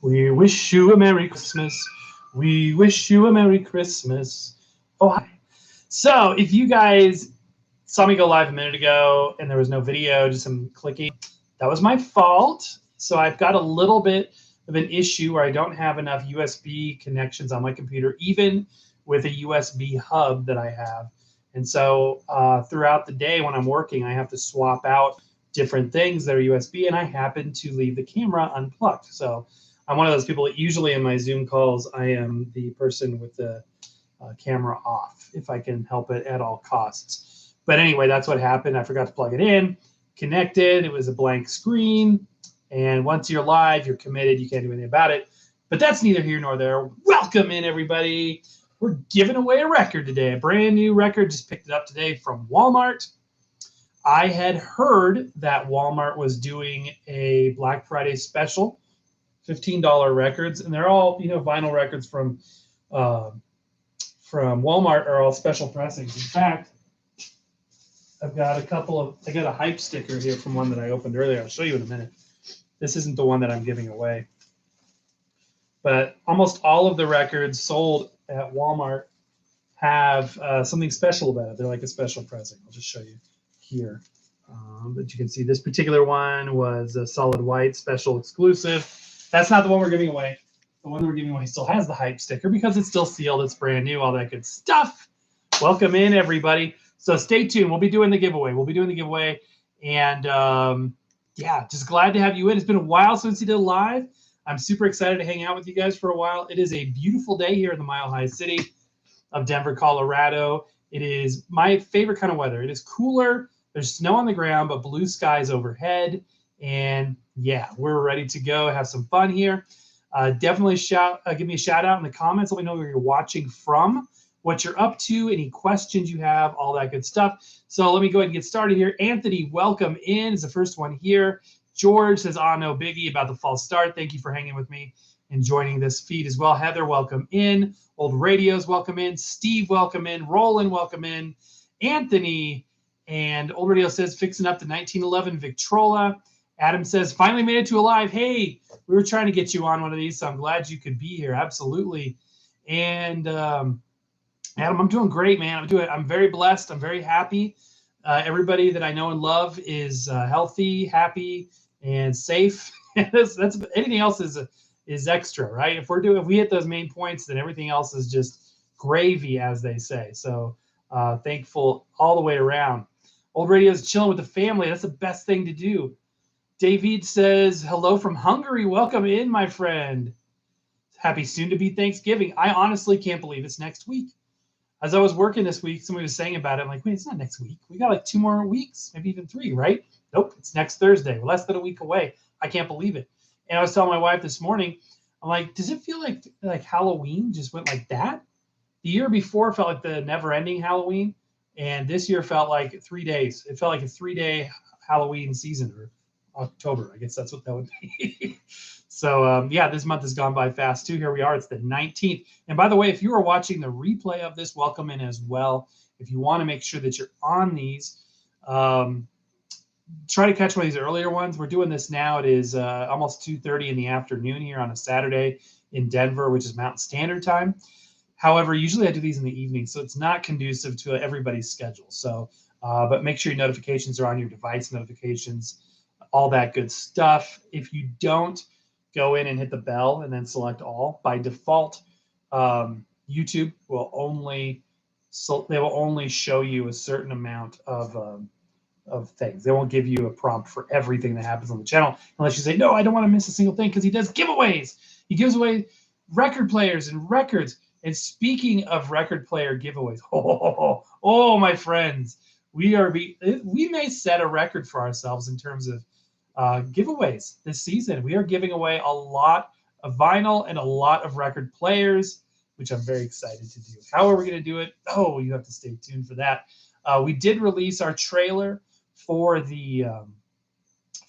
We wish you a Merry Christmas. We wish you a Merry Christmas. Oh, hi. So, if you guys saw me go live a minute ago and there was no video, just some clicking, that was my fault. So, I've got a little bit of an issue where I don't have enough USB connections on my computer, even with a USB hub that I have. And so, throughout the day when I'm working, I have to swap out different things that are USB, and I happen to leave the camera unplugged. So, I'm one of those people that usually in my Zoom calls, I am the person with the camera off if I can help it at all costs. But anyway, that's what happened. I forgot to plug it in, connected. It was a blank screen. And once you're live, you're committed. You can't do anything about it. But that's neither here nor there. Welcome in, everybody. We're giving away a record today, a brand new record. Just picked it up today from Walmart. I had heard that Walmart was doing a Black Friday special, $15 records, and they're all, vinyl records from Walmart are all special pressings. In fact, I got a hype sticker here from one that I opened earlier. I'll show you in a minute. This isn't the one that I'm giving away, but almost all of the records sold at Walmart have something special about it. They're like a special pressing. I'll just show you here. But you can see this particular one was a solid white special exclusive. That's not the one we're giving away. The one that we're giving away still has the hype sticker because it's still sealed. It's brand new, all that good stuff. Welcome in, everybody. So stay tuned. We'll be doing the giveaway. And yeah, just glad to have you in. It's been a while since you did live. I'm super excited to hang out with you guys for a while. It is a beautiful day here in the Mile High City of Denver, Colorado. It is my favorite kind of weather. It is cooler. There's snow on the ground, but blue skies overhead. And yeah, we're ready to go, have some fun here. Definitely give me a shout out in the comments. Let me know where you're watching from, what you're up to, any questions you have, all that good stuff. So let me go ahead and get started here. Anthony, welcome in. Is the first one here. George says, no biggie about the false start. Thank you for hanging with me and joining this feed as well. Heather, welcome in. Old Radios, welcome in. Steve, welcome in. Roland, welcome in. Anthony, and Old Radio says, fixing up the 1911 Victrola. Adam says, finally made it to a live. Hey, we were trying to get you on one of these, so I'm glad you could be here. Absolutely. And Adam, I'm doing great, man. I'm very blessed. I'm very happy. Everybody that I know and love is healthy, happy, and safe. that's anything else is extra, right? If we hit those main points, then everything else is just gravy, as they say. So thankful all the way around. Old Radio's chilling with the family. That's the best thing to do. David says, hello from Hungary. Welcome in, my friend. Happy soon to be Thanksgiving. I honestly can't believe it's next week. As I was working this week, somebody was saying about it. I'm like, wait, it's not next week. We got like 2 more weeks, maybe even 3, right? Nope, it's next Thursday. We're less than a week away. I can't believe it. And I was telling my wife this morning, I'm like, does it feel like Halloween just went like that? The year before felt like the never-ending Halloween, and this year felt like 3 days. It felt like a 3-day Halloween season, or October. I guess that's what that would be. So, yeah, this month has gone by fast, too. Here we are. It's the 19th. And by the way, if you are watching the replay of this, welcome in as well. If you want to make sure that you're on these, try to catch one of these earlier ones. We're doing this now. It is almost 2:30 in the afternoon here on a Saturday in Denver, which is Mountain Standard Time. However, usually I do these in the evening, so it's not conducive to everybody's schedule. So, but make sure your notifications are on, your device notifications, all that good stuff. If you don't, go in and hit the bell and then select all. By default, YouTube will only show you a certain amount of things. They won't give you a prompt for everything that happens on the channel unless you say, no, I don't want to miss a single thing, because he does giveaways. He gives away record players and records. And speaking of record player giveaways, my friends, we may set a record for ourselves in terms of giveaways this season. We are giving away a lot of vinyl and a lot of record players, which I'm very excited to do. How are we going to do it? Oh, you have to stay tuned for that. We did release our trailer for the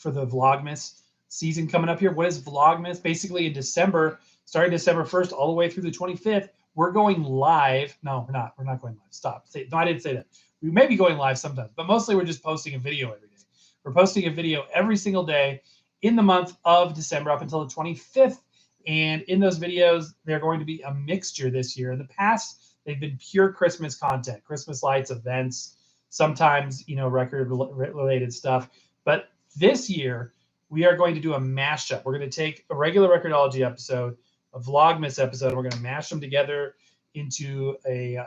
Vlogmas season coming up here. What is Vlogmas? Basically, in December, starting December 1st all the way through the 25th, we're going live. No, we're not. We're not going live. Stop. No, I didn't say that. We may be going live sometimes, but mostly we're just posting a video every day. We're posting a video every single day in the month of December up until the 25th, And in those videos, they're going to be a mixture this year. In the past, they've been pure Christmas content, Christmas lights, events, sometimes, record-related stuff. But this year, we are going to do a mashup. We're going to take a regular Record-ology episode, a Vlogmas episode, and we're going to mash them together into a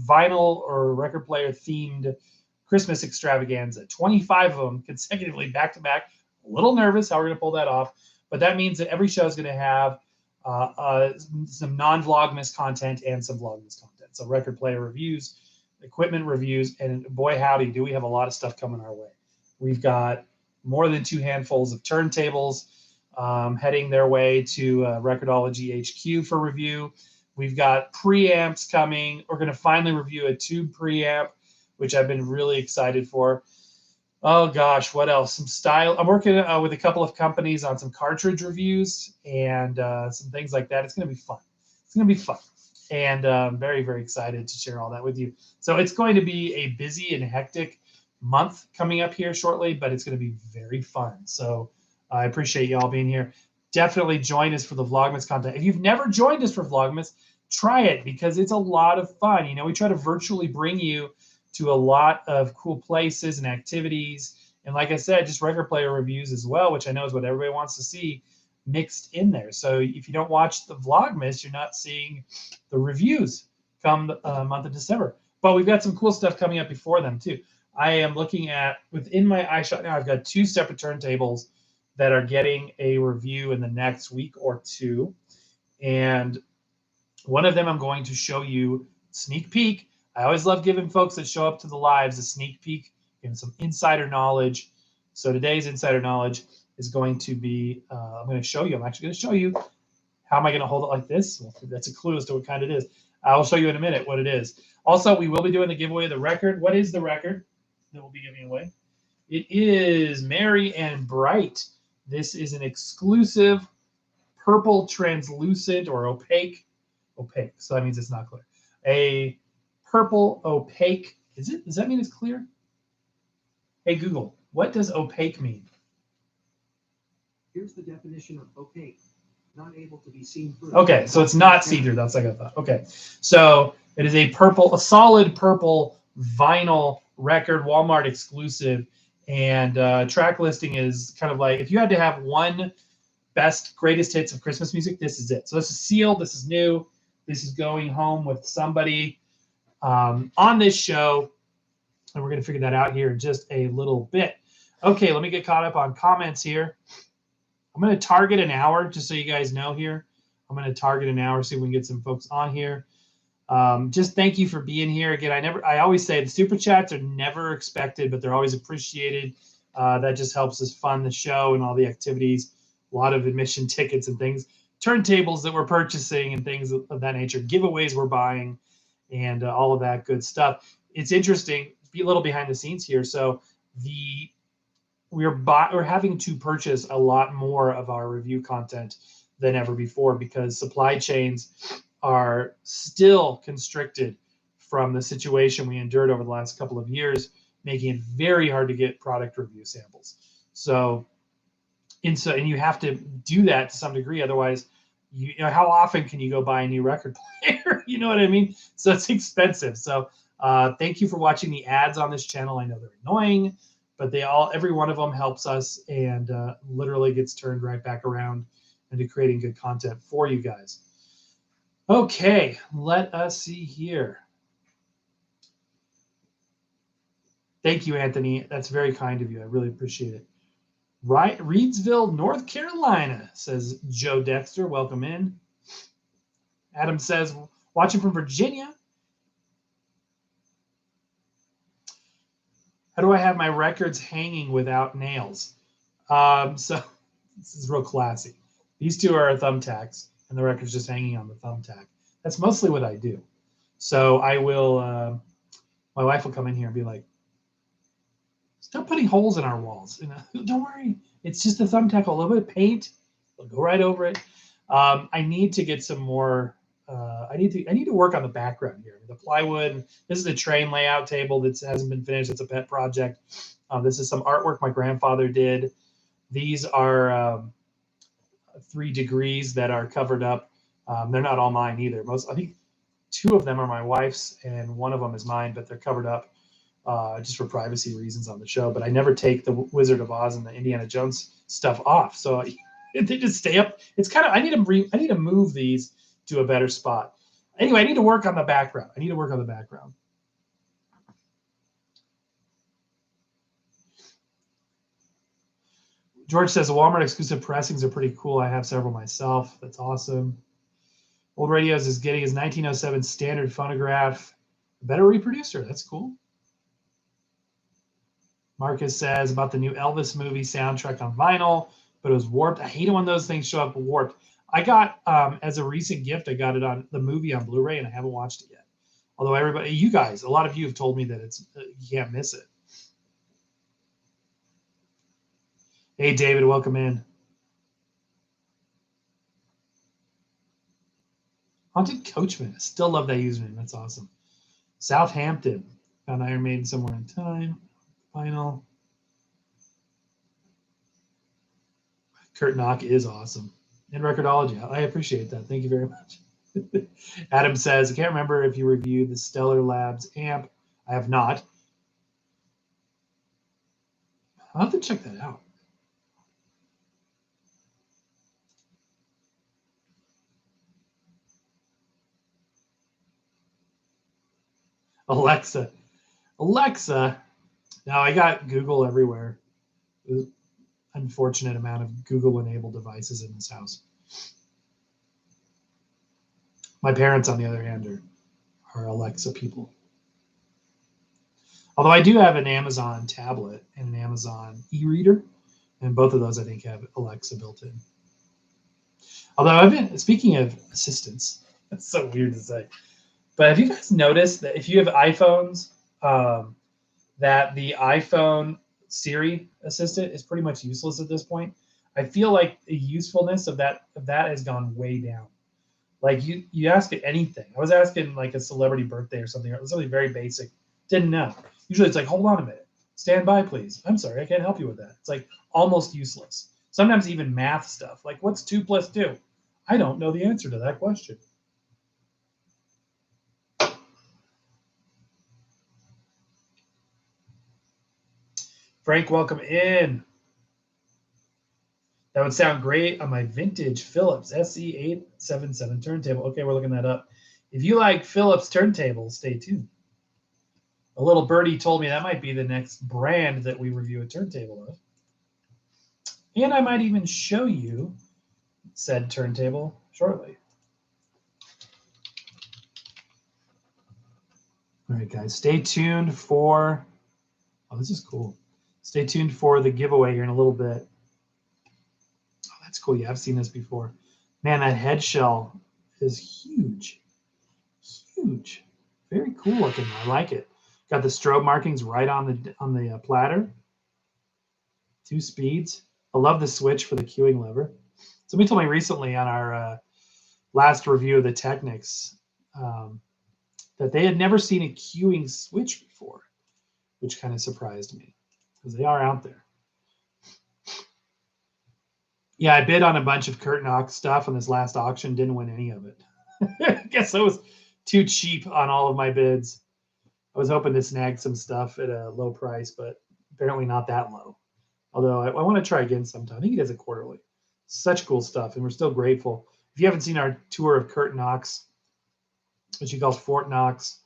vinyl or record player themed Christmas extravaganza. 25 of them consecutively, back to back. A little nervous how we're going to pull that off, but that means that every show is going to have some non-Vlogmas content and some Vlogmas content. So record player reviews, equipment reviews, and boy howdy, do we have a lot of stuff coming our way. We've got more than 2 handfuls of turntables heading their way to Record-ology HQ for review. We've got preamps coming. We're going to finally review a tube preamp, which I've been really excited for. Oh gosh, what else? Some style. I'm working with a couple of companies on some cartridge reviews and some things like that. It's going to be fun. It's going to be fun. And I'm very, very excited to share all that with you. So it's going to be a busy and hectic month coming up here shortly, but it's going to be very fun. So I appreciate you all being here. Definitely join us for the Vlogmas content. If you've never joined us for Vlogmas, try it because it's a lot of fun. We try to virtually bring you to a lot of cool places and activities. And like I said, just record player reviews as well, which I know is what everybody wants to see mixed in there. So if you don't watch the Vlogmas, you're not seeing the reviews come the month of December. But we've got some cool stuff coming up before them too. I am looking at, within my iShot now, I've got 2 separate turntables that are getting a review in the next week or 2. And one of them I'm going to show you sneak peek. I always love giving folks that show up to the lives a sneak peek and some insider knowledge. So today's insider knowledge is going to be, I'm actually going to show you. How am I going to hold it like this? Well, that's a clue as to what kind it is. I'll show you in a minute what it is. Also, we will be doing the giveaway of the record. What is the record that we'll be giving away? It is Merry and Bright. This is an exclusive purple translucent or opaque, so that means it's not clear. A purple opaque, is it? Does that mean it's clear? Hey Google, what does opaque mean? Here's the definition of opaque. Not able to be seen through. Okay, so it's not see-through. That's like I thought. Okay, so it is a solid purple vinyl record, Walmart exclusive, and track listing is kind of like if you had to have one best greatest hits of Christmas music, this is it. So this is sealed. This is new. This is going home with somebody on this show, and we're going to figure that out here in just a little bit. Okay, let me get caught up on comments here. I'm going to target an hour, just so you guys know here. I'm going to target an hour, see if we can get some folks on here. Just thank you for being here. Again, I always say the super chats are never expected, but they're always appreciated. That just helps us fund the show and all the activities. A lot of admission tickets and things, turntables that we're purchasing and things of that nature, giveaways we're buying, and all of that good stuff. It's interesting, be a little behind the scenes here. So we're having to purchase a lot more of our review content than ever before because supply chains are still constricted from the situation we endured over the last couple of years, making it very hard to get product review samples. So you have to do that to some degree. Otherwise, you know, how often can you go buy a new record player? You know what I mean? So it's expensive. So thank you for watching the ads on this channel. I know they're annoying, but every one of them helps us and literally gets turned right back around into creating good content for you guys. Okay, let us see here. Thank you, Anthony. That's very kind of you. I really appreciate it. Right, Reedsville, North Carolina, says Joe Dexter. Welcome in. Adam says, watching from Virginia. How do I have my records hanging without nails? So this is real classy. These two are thumbtacks, and the record's just hanging on the thumbtack. That's mostly what I do. So I will, my wife will come in here and be like, stop putting holes in our walls. You know, don't worry. It's just a thumbtack, a little bit of paint. It'll go right over it. I need to get some more. I need to work on the background here. The plywood. This is a train layout table that hasn't been finished. It's a pet project. This is some artwork my grandfather did. These are 3 degrees that are covered up. They're not all mine either. I think 2 of them are my wife's and 1 of them is mine, but they're covered up just for privacy reasons on the show. But I never take the Wizard of Oz and the Indiana Jones stuff off, so they just stay up. It's kind of I need to move these to a better spot. Anyway, I need to work on the background. George says the Walmart exclusive pressings are pretty cool. I have several myself. That's awesome. Old Radios is getting his 1907 standard phonograph. Better reproducer. That's cool. Marcus says about the new Elvis movie soundtrack on vinyl, but it was warped. I hate it when those things show up warped. I got, as a recent gift, I got it on the movie on Blu-ray, and I haven't watched it yet. Although everybody, you guys, a lot of you have told me that it's you can't miss it. Hey, David, welcome in. Haunted Coachman. I still love that username. That's awesome. Southampton. Found Iron Maiden somewhere in time. Final. Kurt Knock is awesome. And Record-ology. I appreciate that. Thank you very much. Adam says, I can't remember if you reviewed the Stellar Labs amp. I have not. I'll have to check that out. Alexa. Now I got Google everywhere. Unfortunate amount of Google-enabled devices in this house. My parents, on the other hand, are Alexa people. Although I do have an Amazon tablet and an Amazon e-reader, and both of those I think have Alexa built in. Although speaking of assistants, that's so weird to say, but have you guys noticed that if you have iPhones, that the iPhone Siri assistant is pretty much useless at this point? I feel like the usefulness of that has gone way down. Like you ask it anything. I was asking like a celebrity birthday or something very basic. Didn't know. Usually it's like, hold on a minute. Stand by, please. I'm sorry, I can't help you with that. It's like almost useless. Sometimes even math stuff. Like, what's 2 + 2? I don't know the answer to that question. Frank, welcome in. That would sound great on my vintage Philips SE877 turntable. Okay, we're looking that up. If you like Philips turntables, stay tuned. A little birdie told me that might be the next brand that we review a turntable of. And I might even show you said turntable shortly. All right, guys, stay tuned for, oh, this is cool. Stay tuned for the giveaway here in a little bit. Oh, that's cool. Yeah, I've seen this before. Man, that head shell is huge. Huge. Very cool looking. I like it. Got the strobe markings right on the platter. 2 speeds. I love the switch for the queuing lever. Somebody told me recently on our last review of the Technics that they had never seen a queuing switch before, which kind of surprised me because they are out there. Yeah, I bid on a bunch of Kurt Knox stuff on this last auction, didn't win any of it. I guess I was too cheap on all of my bids. I was hoping to snag some stuff at a low price, but apparently not that low. Although I want to try again sometime. I think he does it quarterly. Such cool stuff, and we're still grateful. If you haven't seen our tour of Kurt Knox, which he calls Fort Knox,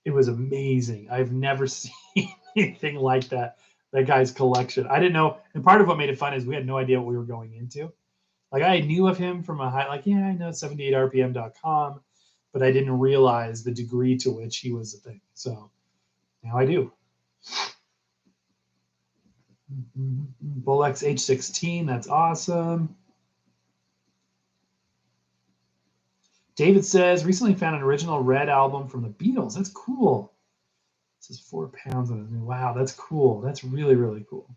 it was amazing. I've never seen anything like that guy's collection. I didn't know, and part of what made it fun is we had no idea what we were going into. Like, I knew of him from a high, like, yeah, I know 78rpm.com, but I didn't realize the degree to which he was a thing. So now I do. Bolex H16, that's awesome. David says, recently found an original Red album from the Beatles. That's cool. It says 4 pounds on it. Wow, that's cool. That's really, really cool.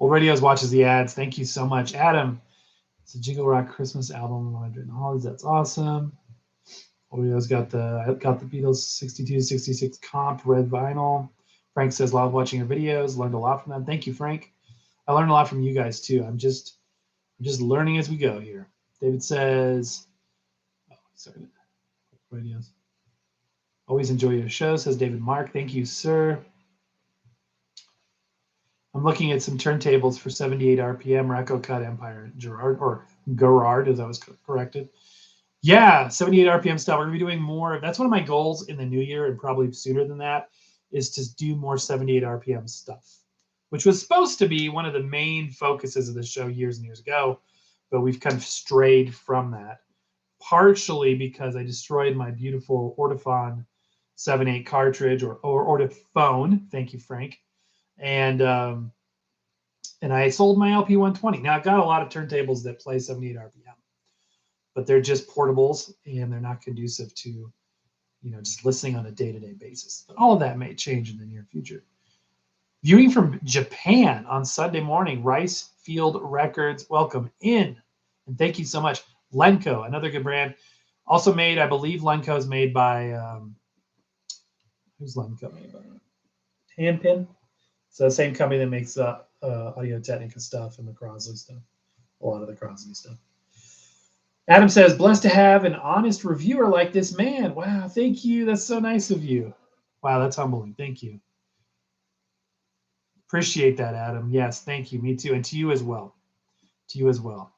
Old Radios watches the ads. Thank you so much. Adam, it's a Jiggle Rock Christmas album. Hollies, that's awesome. Old Radios got the Beatles 62, 66 comp red vinyl. Frank says, love watching your videos. Learned a lot from them. Thank you, Frank. I learned a lot from you guys too. I'm just learning as we go here. David says, oh, sorry, videos. Always enjoy your show, says David Mark. Thank you, sir. I'm looking at some turntables for 78 RPM, Reco Cut Empire, Gerard, as I was corrected. Yeah, 78 RPM stuff. We're going to be doing more. That's one of my goals in the new year, and probably sooner than that, is to do more 78 RPM stuff, which was supposed to be one of the main focuses of the show years and years ago, but we've kind of strayed from that, partially because I destroyed my beautiful Ortophon 7.8 cartridge, or Ortophone. Thank you, Frank. And I sold my LP 120. Now I've got a lot of turntables that play 78 RPM, but they're just portables and they're not conducive to, just listening on a day-to-day basis. But all of that may change in the near future. Viewing from Japan on Sunday morning, Rice Field Records, welcome in. And thank you so much. Lenco, another good brand. Also made, I believe Lenco is made by, who's Lenco made by? Handpin. So the same company that makes Audio-Technica stuff and the Crosley stuff. A lot of the Crosley stuff. Adam says, blessed to have an honest reviewer like this man. Wow, thank you. That's so nice of you. Wow, that's humbling. Thank you. Appreciate that, Adam. Yes, thank you. Me too. And to you as well. To you as well.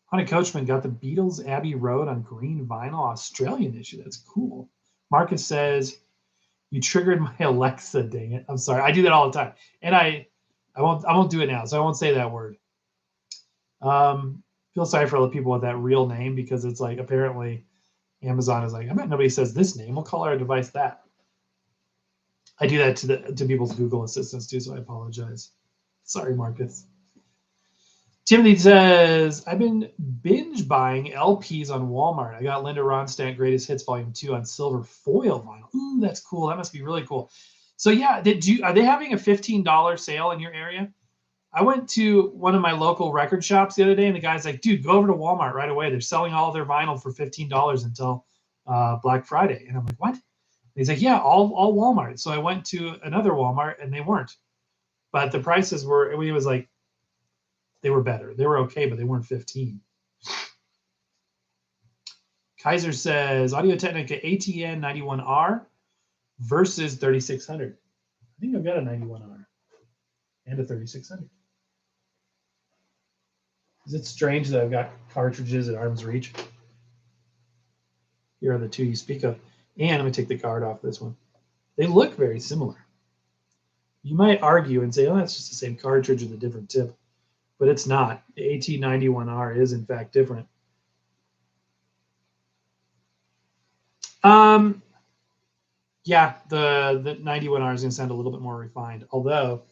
Honey Coachman got the Beatles Abbey Road on green vinyl Australian issue. That's cool. Marcus says, you triggered my Alexa, dang it. I'm sorry. I do that all the time. And I won't do it now, so I won't say that word. Feel sorry for other people with that real name, because it's like, apparently Amazon is like, I bet nobody says this name. We'll call our device that. I do that to people's Google assistants too, so I apologize. Sorry, Marcus. Timothy says, I've been binge buying LPs on Walmart. I got Linda Ronstadt Greatest Hits Volume 2 on silver foil vinyl. Ooh, that's cool. That must be really cool. So yeah, are they having a $15 sale in your area? I went to one of my local record shops the other day, and the guy's like, dude, go over to Walmart right away. They're selling all their vinyl for $15 until Black Friday. And I'm like, what? And he's like, yeah, all Walmart. So I went to another Walmart, and they weren't. But the prices were, it was like, they were better. They were okay, but they weren't 15. Kaiser says, Audio-Technica ATN 91R versus 3600. I think I've got a 91R and a 3600. Is it strange that I've got cartridges at arm's reach? Here are the two you speak of. And I'm going to take the guard off this one. They look very similar. You might argue and say, oh, that's just the same cartridge with a different tip. But it's not. The AT91R is, in fact, different. Yeah, the 91R is going to sound a little bit more refined. Although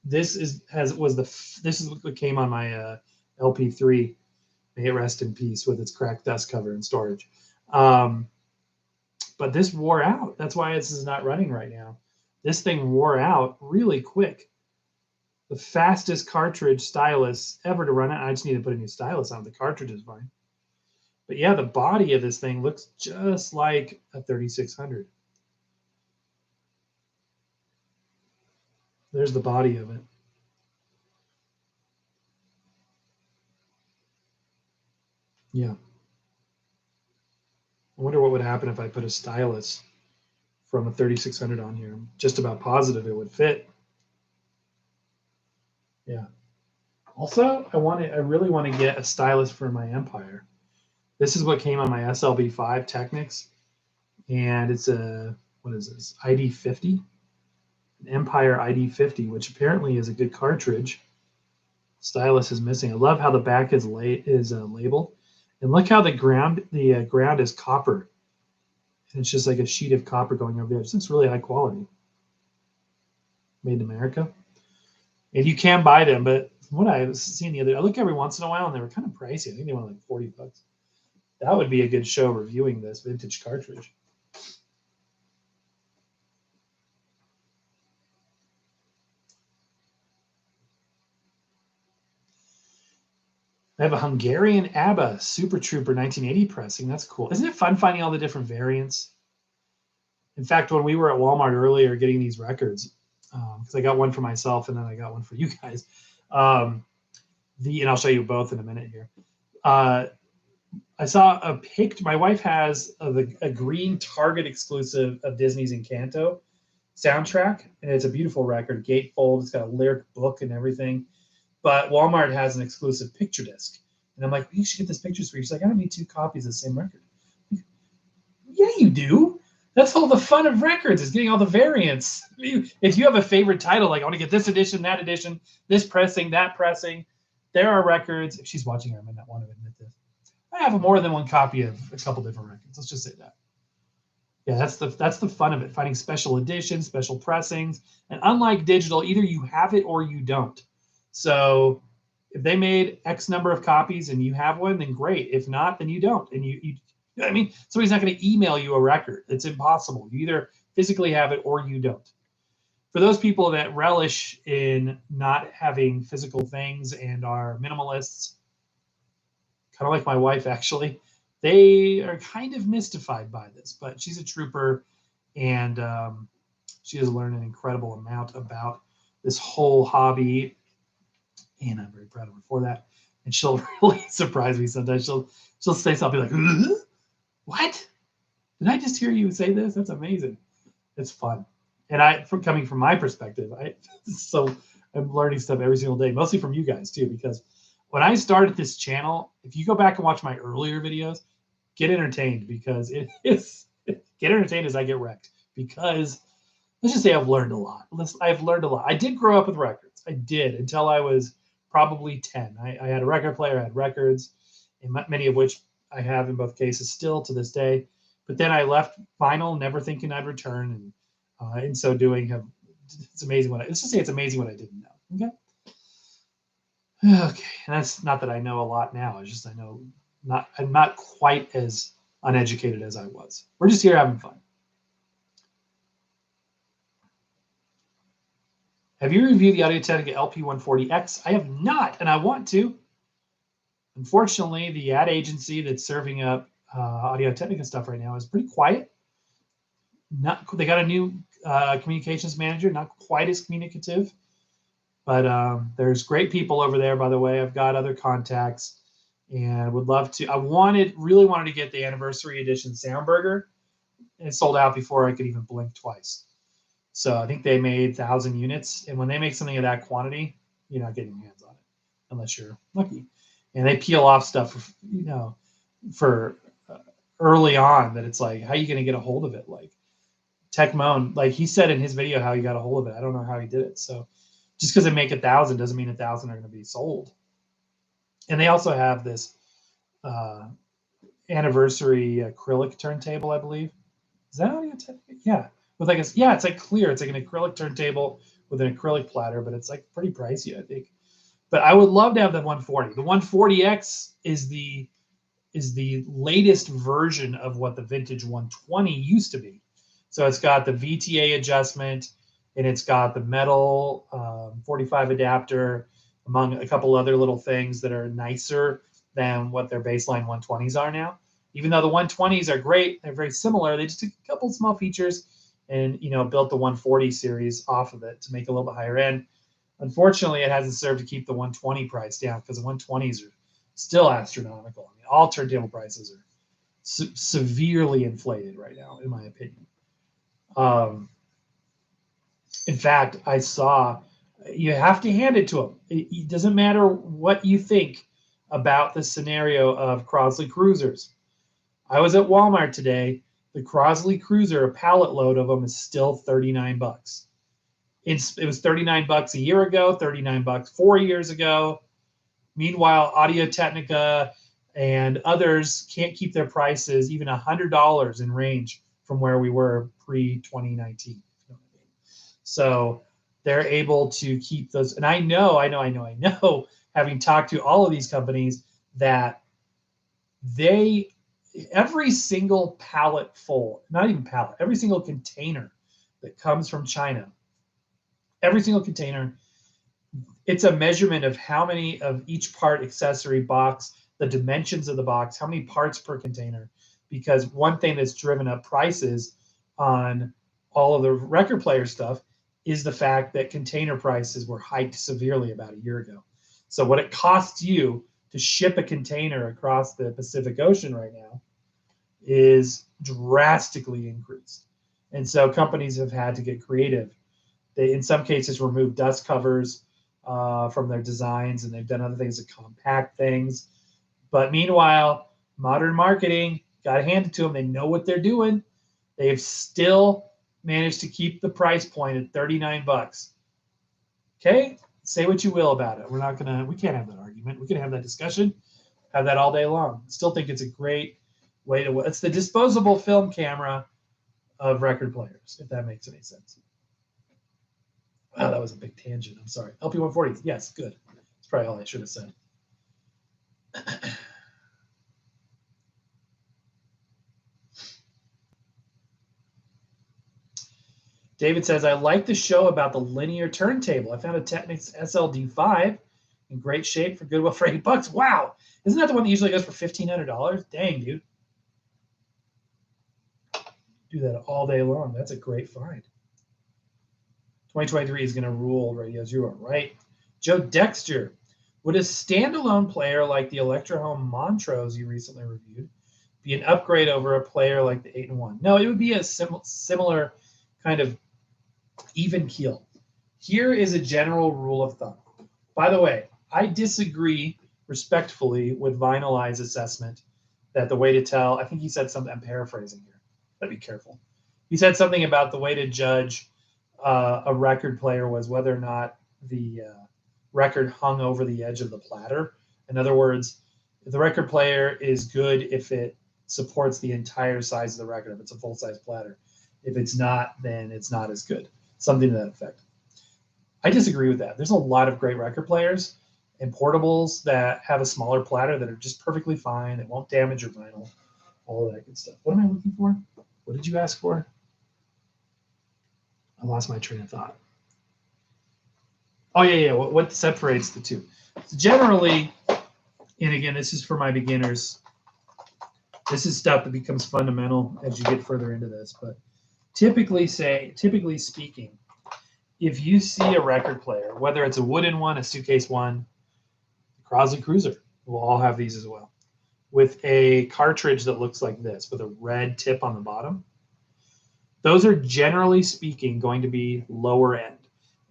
this is what came on my LP3. May it rest in peace, with its cracked dust cover and storage. But this wore out. That's why this is not running right now. This thing wore out really quick. The fastest cartridge stylus ever to run it. I just need to put a new stylus on. The cartridge is fine. But yeah, the body of this thing looks just like a 3600. There's the body of it. Yeah. I wonder what would happen if I put a stylus from a 3600 on here. I'm just about positive it would fit. Yeah. Also, I really want to get a stylus for my Empire. This is what came on my SLB5 Technics, and it's a, what is this, ID50? An Empire ID50, which apparently is a good cartridge. Stylus is missing. I love how the back is labeled, and look how the ground is copper. And it's just like a sheet of copper going over there. This looks really high quality. Made in America. And you can buy them, but from what I was seeing the other, I look every once in a while, and they were kind of pricey. I think they were like $40. That would be a good show, reviewing this vintage cartridge. I have a Hungarian ABBA Super Trooper 1980 pressing. That's cool. Isn't it fun finding all the different variants? In fact, when we were at Walmart earlier getting these records, because I got one for myself and then I got one for you guys. And I'll show you both in a minute here. I saw a picture. My wife has a green Target exclusive of Disney's Encanto soundtrack, and it's a beautiful record, gatefold. It's got a lyric book and everything. But Walmart has an exclusive picture disc, and I'm like, you should get this picture screen. She's like, I don't need 2 copies of the same record. Like, yeah, you do. That's all the fun of records, is getting all the variants. If you have a favorite title, like I want to get this edition, that edition, this pressing, that pressing, there are records. If she's watching, I might not want to admit this. I have more than one copy of a couple different records. Let's just say that. Yeah, that's the fun of it, finding special editions, special pressings. And unlike digital, either you have it or you don't. So if they made X number of copies and you have one, then great. If not, then you don't. And you know what I mean? Somebody's not going to email you a record. It's impossible. You either physically have it or you don't. For those people that relish in not having physical things and are minimalists, kind of like my wife, actually, they are kind of mystified by this. But she's a trooper, and she has learned an incredible amount about this whole hobby, and I'm very proud of her for that. And she'll really surprise me sometimes. She'll say something like, "What? Did I just hear you say this? That's amazing." It's fun. And coming from my perspective, I'm learning stuff every single day, mostly from you guys too, because when I started this channel, if you go back and watch my earlier videos, get entertained, because get entertained as I get wrecked, because let's just say I've learned a lot. I've learned a lot. I did grow up with records. I did, until I was probably 10. I had a record player, I had records, and many of which I have in both cases still to this day. But then I left vinyl, never thinking I'd return, and in so doing, let's just say it's amazing what I didn't know. Okay. Okay, and that's not that I know a lot now. It's just I'm not quite as uneducated as I was. We're just here having fun. Have you reviewed the Audio-Technica LP140X? I have not, and I want to. Unfortunately, the ad agency that's serving up Audio-Technica stuff right now is pretty quiet. They got a new communications manager, not quite as communicative. But there's great people over there, by the way. I've got other contacts and would love to. Really wanted to get the anniversary edition Soundburger. And it sold out before I could even blink twice. So I think they made 1,000 units. And when they make something of that quantity, you're not getting your hands on it unless you're lucky. And they peel off stuff, for early on, that it's like, how are you going to get a hold of it? Like Tech Moan, like he said in his video how he got a hold of it. I don't know how he did it. So just because they make 1,000 doesn't mean 1,000 are going to be sold. And they also have this anniversary acrylic turntable, I believe. Is that Audio-Technica? Yeah. With it's like clear. It's like an acrylic turntable with an acrylic platter, but it's like pretty pricey, I think. But I would love to have the 140. The 140X is the latest version of what the vintage 120 used to be. So it's got the VTA adjustment, and it's got the metal 45 adapter, among a couple other little things that are nicer than what their baseline 120s are now. Even though the 120s are great, they're very similar. They just took a couple small features and built the 140 series off of it to make it a little bit higher end. Unfortunately, it hasn't served to keep the 120 price down, because the 120s are still astronomical. I mean, all turntable prices are severely inflated right now, in my opinion. In fact, I saw, you have to hand it to them. It doesn't matter what you think about the scenario of Crosley Cruisers. I was at Walmart today. The Crosley Cruiser, a pallet load of them, is still $39. It was $39 a year ago, $39 4 years ago. Meanwhile, Audio-Technica and others can't keep their prices even $100 in range from where we were pre-2019. So they're able to keep those. And I know, having talked to all of these companies, that every single pallet full, not even pallet, every single container that comes from China, every single container, it's a measurement of how many of each part, accessory, box, the dimensions of the box, how many parts per container. Because one thing that's driven up prices on all of the record player stuff is the fact that container prices were hiked severely about a year ago. So what it costs you to ship a container across the Pacific Ocean right now is drastically increased. And so companies have had to get creative. They, in some cases, remove dust covers from their designs, and they've done other things to compact things. But meanwhile, modern marketing, got to hand it to them. They know what they're doing. They've still managed to keep the price point at $39. Okay, say what you will about it. We can't have that argument. We can have that discussion, have that all day long. Still think it's a great way to, it's the disposable film camera of record players, if that makes any sense. Wow, that was a big tangent. I'm sorry. LP140, yes, good. That's probably all I should have said. David says, I like the show about the linear turntable. I found a Technics SLD5 in great shape for Goodwill for $8. Wow. Isn't that the one that usually goes for $1,500? Dang, dude. Do that all day long. That's a great find. 2023 is going to rule radios. You are right. Joe Dexter, would a standalone player like the Electro-Home Montrose you recently reviewed be an upgrade over a player like the 8-in-1? No, it would be a similar kind of even keel. Here is a general rule of thumb. By the way, I disagree respectfully with Vinyl Eye's assessment that the way to tell, I think he said something, I'm paraphrasing here, but be careful. He said something about the way to judge a record player was whether or not the record hung over the edge of the platter. In other words, if the record player is good if it supports the entire size of the record, if it's a full-size platter. If it's not, then it's not as good. Something to that effect. I disagree with that. There's a lot of great record players and portables that have a smaller platter that are just perfectly fine. It won't damage your vinyl, all of that good stuff. What am I looking for? What did you ask for? I lost my train of thought. Oh, yeah. What separates the two? So generally, and again, this is for my beginners. This is stuff that becomes fundamental as you get further into this, but typically speaking, if you see a record player, whether it's a wooden one, a suitcase one, a Crosley Cruiser, will all have these as well, with a cartridge that looks like this, with a red tip on the bottom, those are generally speaking going to be lower end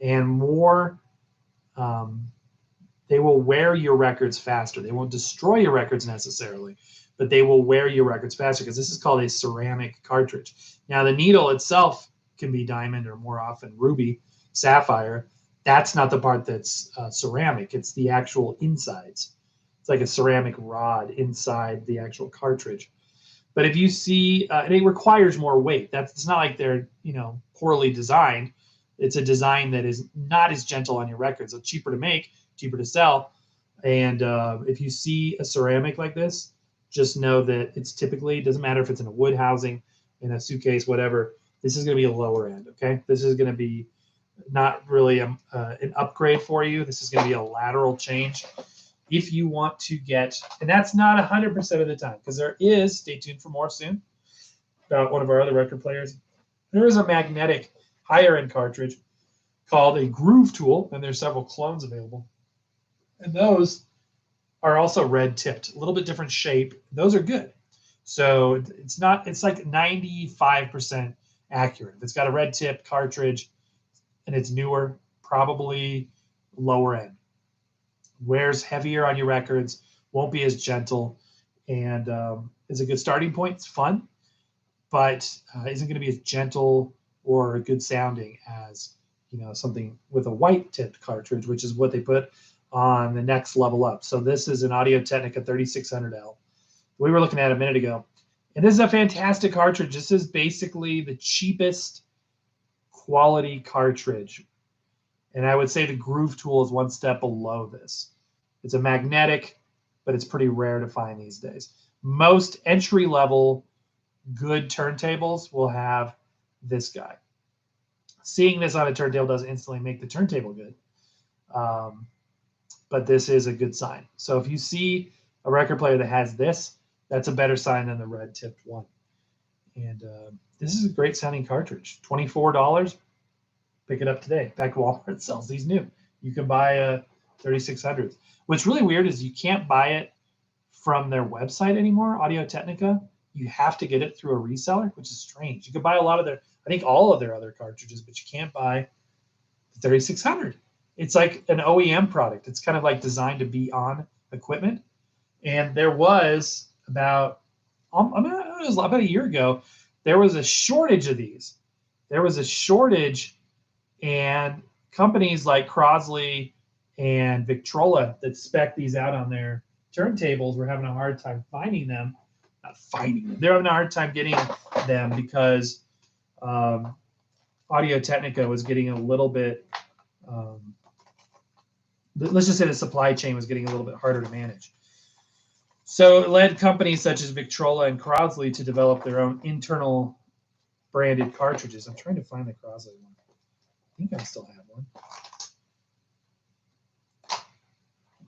and more, they will wear your records faster. They won't destroy your records necessarily, but they will wear your records faster because this is called a ceramic cartridge. Now, the needle itself can be diamond or more often ruby, sapphire. That's not the part that's ceramic. It's the actual insides. It's like a ceramic rod inside the actual cartridge. But if you see, and it requires more weight. It's not like they're poorly designed. It's a design that is not as gentle on your records. It's cheaper to make, cheaper to sell. And if you see a ceramic like this, just know that it's typically, doesn't matter if it's in a wood housing, in a suitcase, whatever, this is going to be a lower end, okay? This is going to be not really an upgrade for you. This is going to be a lateral change. If you want to get, and that's not 100% of the time, because there is, stay tuned for more soon, about one of our other record players, there is a magnetic higher end cartridge called a Groove Tool, and there's several clones available. And those are also red tipped, a little bit different shape. Those are good. So it's like 95% accurate. If it's got a red tipped cartridge and it's newer, probably lower end. Wears heavier on your records, won't be as gentle, and is a good starting point. It's fun, but isn't going to be as gentle or good sounding as something with a white tipped cartridge, which is what they put on the next level up. So this is an Audio-Technica 3600L. We were looking at a minute ago. And this is a fantastic cartridge. This is basically the cheapest quality cartridge. And I would say the Groove Tool is one step below this. It's a magnetic, but it's pretty rare to find these days. Most entry-level good turntables will have this guy. Seeing this on a turntable doesn't instantly make the turntable good. But this is a good sign. So if you see a record player that has this, that's a better sign than the red tipped one. And this is a great sounding cartridge. $24. Pick it up today. In fact, Walmart sells these new. You can buy a 3600. What's really weird is you can't buy it from their website anymore, Audio Technica. You have to get it through a reseller, which is strange. You could buy a lot of their, I think all of their other cartridges, but you can't buy the 3600. It's like an OEM product. It's kind of like designed to be on equipment. And there was about, it was about a year ago, there was a shortage of these. There was a shortage, and companies like Crosley and Victrola that spec these out on their turntables were having a hard time finding them. Not finding them. They're having a hard time getting them because Audio Technica was getting a little bit, let's just say the supply chain was getting a little bit harder to manage. So it led companies such as Victrola and Crosley to develop their own internal branded cartridges. I'm trying to find the Crosley one. I think I still have one.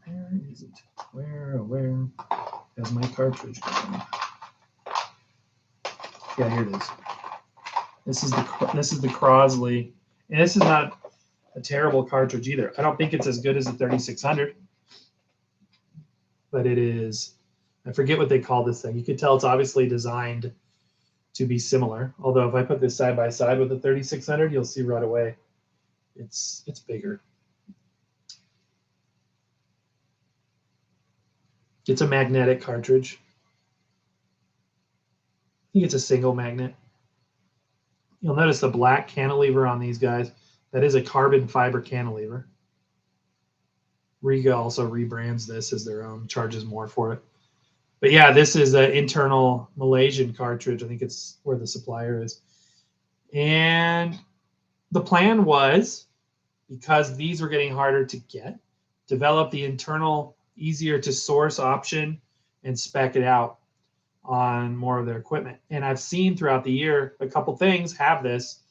Where is it? Where has my cartridge gone? Yeah, here it is. This is the Crosley, and this is not a terrible cartridge either. I don't think it's as good as the 3600, but it is. I forget what they call this thing. You can tell it's obviously designed to be similar. Although if I put this side by side with the 3600, you'll see right away it's bigger. It's a magnetic cartridge. I think it's a single magnet. You'll notice the black cantilever on these guys. That is a carbon fiber cantilever. Riga also rebrands this as their own, charges more for it. But yeah, this is an internal Malaysian cartridge. I think it's where the supplier is. And the plan was, because these were getting harder to get, develop the internal, easier to source option and spec it out on more of their equipment. And I've seen throughout the year, a couple things have this.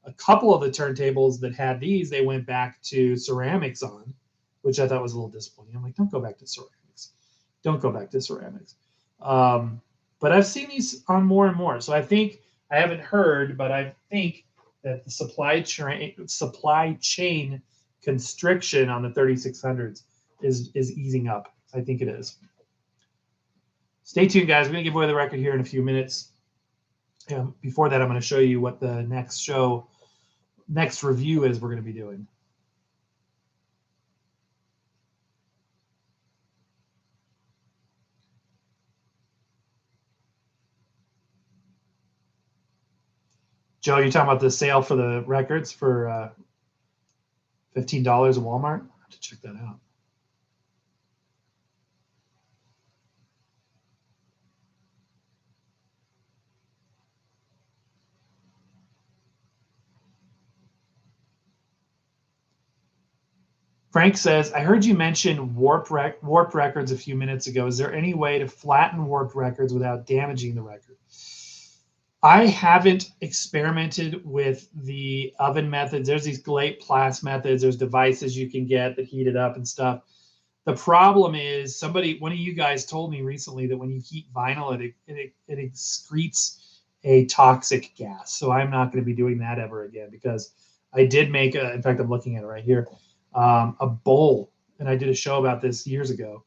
A couple of the turntables that had these, they went back to ceramics on, which I thought was a little disappointing. I'm like, don't go back to ceramics. Don't go back to ceramics. But I've seen these on more and more. So I think, I haven't heard, but I think that the supply chain constriction on the 3600s is easing up. I think it is. Stay tuned, guys. We're going to give away the record here in a few minutes. Before that, I'm going to show you what the next review is we're going to be doing. Joe, you're talking about the sale for the records for $15 at Walmart? I have to check that out. Frank says, I heard you mention warped records a few minutes ago. Is there any way to flatten warped records without damaging the record? I haven't experimented with the oven methods. There's these Glate Plast methods. There's devices you can get that heat it up and stuff. The problem is one of you guys told me recently that when you heat vinyl, it excretes a toxic gas. So I'm not going to be doing that ever again, because I did make in fact, I'm looking at it right here, a bowl. And I did a show about this years ago.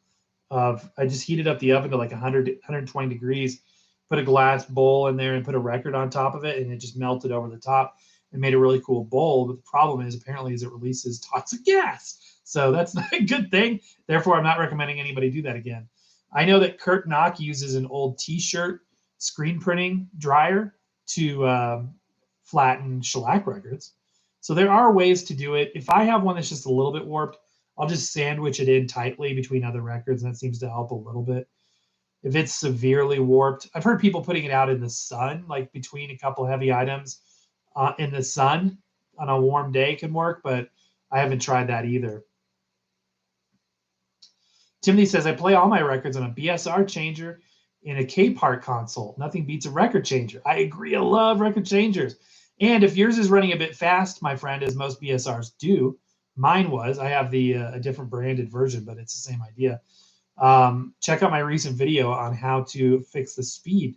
I just heated up the oven to like 120 degrees, put a glass bowl in there and put a record on top of it, and it just melted over the top and made a really cool bowl. But the problem is, apparently, is it releases toxic gas. So that's not a good thing. Therefore, I'm not recommending anybody do that again. I know that Kurt Knock uses an old T-shirt screen printing dryer to flatten shellac records. So there are ways to do it. If I have one that's just a little bit warped, I'll just sandwich it in tightly between other records, and that seems to help a little bit. If it's severely warped, I've heard people putting it out in the sun, like between a couple heavy items in the sun on a warm day can work, but I haven't tried that either. Timothy says, I play all my records on a BSR changer in a K-Part console. Nothing beats a record changer. I agree. I love record changers. And if yours is running a bit fast, my friend, as most BSRs do, mine was. I have a different branded version, but it's the same idea. Check out my recent video on how to fix the speed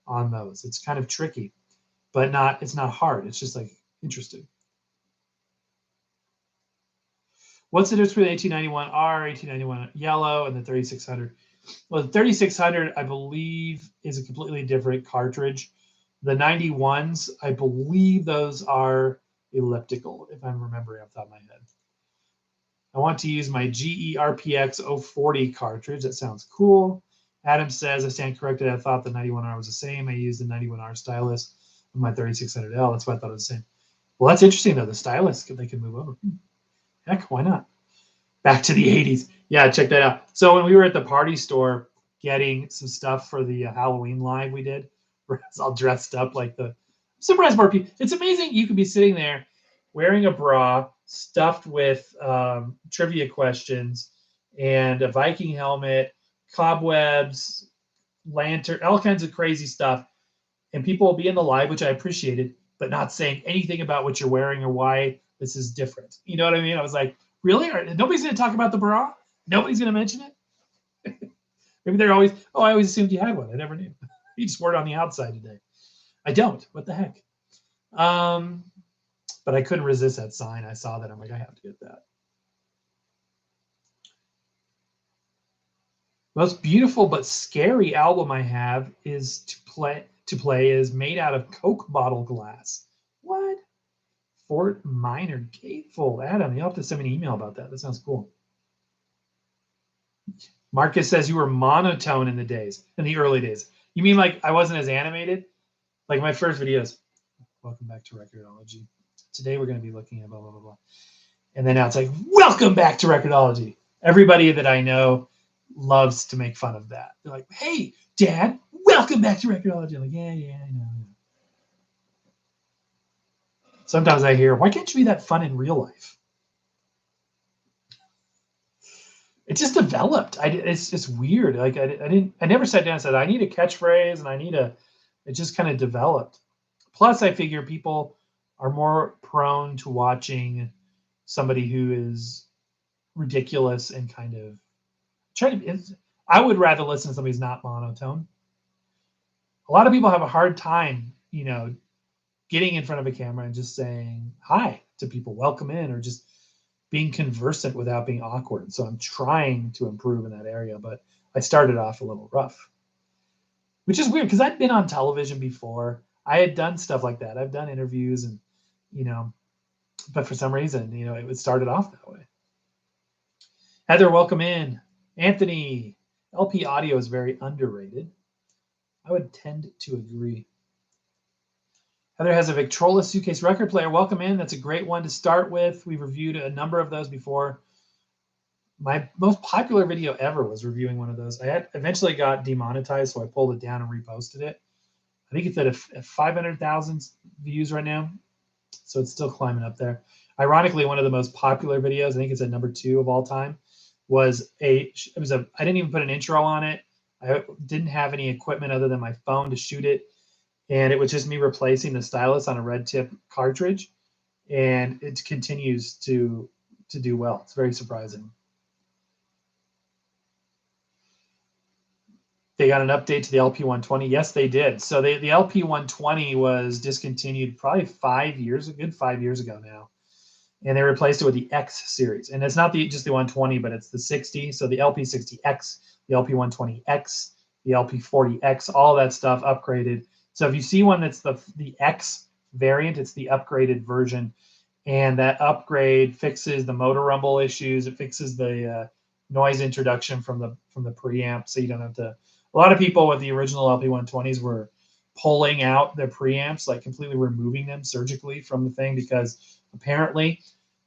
on those. It's kind of tricky, but it's not hard. It's just like interesting. What's the difference between the 1891R, 1891 yellow, and the 3600? Well, the 3600, I believe, is a completely different cartridge. The 91s, I believe those are elliptical, if I'm remembering off the top of my head. I want to use my GERPX 040 cartridge. That sounds cool. Adam says, I stand corrected. I thought the 91R was the same. I used the 91R stylus with my 3600L. That's why I thought it was the same. Well, that's interesting, though. The stylus, they can move over. Heck, why not? Back to the 80s. Yeah, check that out. So when we were at the party store getting some stuff for the Halloween live we did, where I was all dressed up like the surprise more people. It's amazing you could be sitting there wearing a bra stuffed with trivia questions and a Viking helmet, cobwebs, lantern, all kinds of crazy stuff. And people will be in the live, which I appreciated, but not saying anything about what you're wearing or why this is different. You know what I mean? I was like, really? Nobody's going to talk about the bra? Nobody's going to mention it? Maybe they're always, oh, I always assumed you had one. I never knew. You just wore it on the outside today. I don't. What the heck? But I couldn't resist that sign. I saw that. I'm like, I have to get that. Most beautiful but scary album I have is to play is made out of Coke bottle glass. What? Fort Minor Gatefold. Adam, you'll have to send me an email about that. That sounds cool. Marcus says you were monotone in the early days. You mean like I wasn't as animated? Like my first videos. Welcome back to Record-ology. Today we're going to be looking at blah, blah, blah, blah. And then now it's like, welcome back to Record-ology. Everybody that I know loves to make fun of that. They're like, hey, Dad, welcome back to Record-ology. I'm like, yeah, I know. Sometimes I hear, why can't you be that fun in real life? It just developed. It's weird. Like I never sat down and said, I need a catchphrase and it just kind of developed. Plus, I figure people are more prone to watching somebody who is ridiculous and kind of I would rather listen to somebody who's not monotone. A lot of people have a hard time, getting in front of a camera and just saying hi to people, welcome in, or just being conversant without being awkward. So I'm trying to improve in that area, but I started off a little rough, which is weird because I'd been on television before. I had done stuff like that. I've done interviews and, but for some reason, it started off that way. Heather, welcome in. Anthony, LP audio is very underrated. I would tend to agree. Heather has a Victrola suitcase record player. Welcome in. That's a great one to start with. We've reviewed a number of those before. My most popular video ever was reviewing one of those. I eventually got demonetized, so I pulled it down and reposted it. I think it's at 500,000 views right now, so it's still climbing up there. Ironically, one of the most popular videos, I think it's at number 2 of all time, I didn't even put an intro on it. I didn't have any equipment other than my phone to shoot it. And it was just me replacing the stylus on a red tip cartridge. And it continues to do well. It's very surprising. They got an update to the LP120. Yes, they did. So the LP120 was discontinued probably 5 years ago now. And they replaced it with the X series. And it's not just the 120, but it's the 60. So the LP60X, the LP120X, the LP40X, all that stuff upgraded. So if you see one that's the X variant, it's the upgraded version. And that upgrade fixes the motor rumble issues. It fixes the noise introduction from the preamp. So you don't have to. A lot of people with the original LP120s were pulling out their preamps, like completely removing them surgically from the thing, because apparently,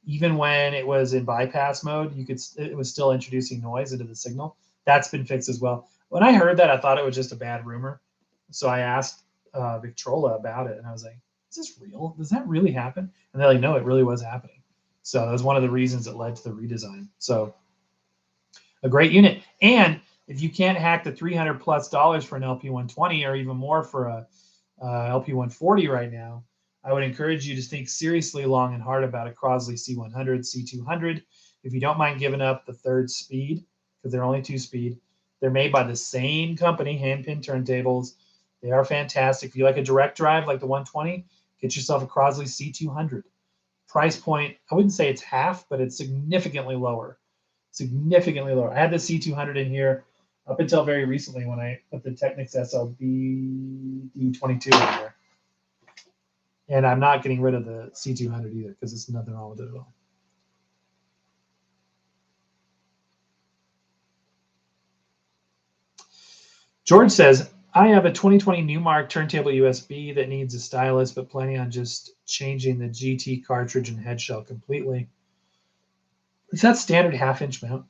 even when it was in bypass mode, it was still introducing noise into the signal. That's been fixed as well. When I heard that, I thought it was just a bad rumor. So I asked Victrola about it, and I was like, is this real? Does that really happen? And they're like, no, it really was happening. So that was one of the reasons that led to the redesign. So a great unit. And if you can't hack the $300+ for an LP120 or even more for a LP140 right now, I would encourage you to think seriously long and hard about a Crosley C100, C200. If you don't mind giving up the third speed, because they're only 2-speed, they're made by the same company, hand-pin turntables. They are fantastic. If you like a direct drive like the 120, get yourself a Crosley C200. Price point, I wouldn't say it's half, but it's significantly lower. Significantly lower. I had the C200 in here up until very recently when I put the Technics SLB D22 in there. And I'm not getting rid of the C200 either because there's nothing wrong with it at all. George says, I have a 2020 Newmark turntable USB that needs a stylus, but planning on just changing the GT cartridge and head shell completely. Is that standard 1/2-inch mount?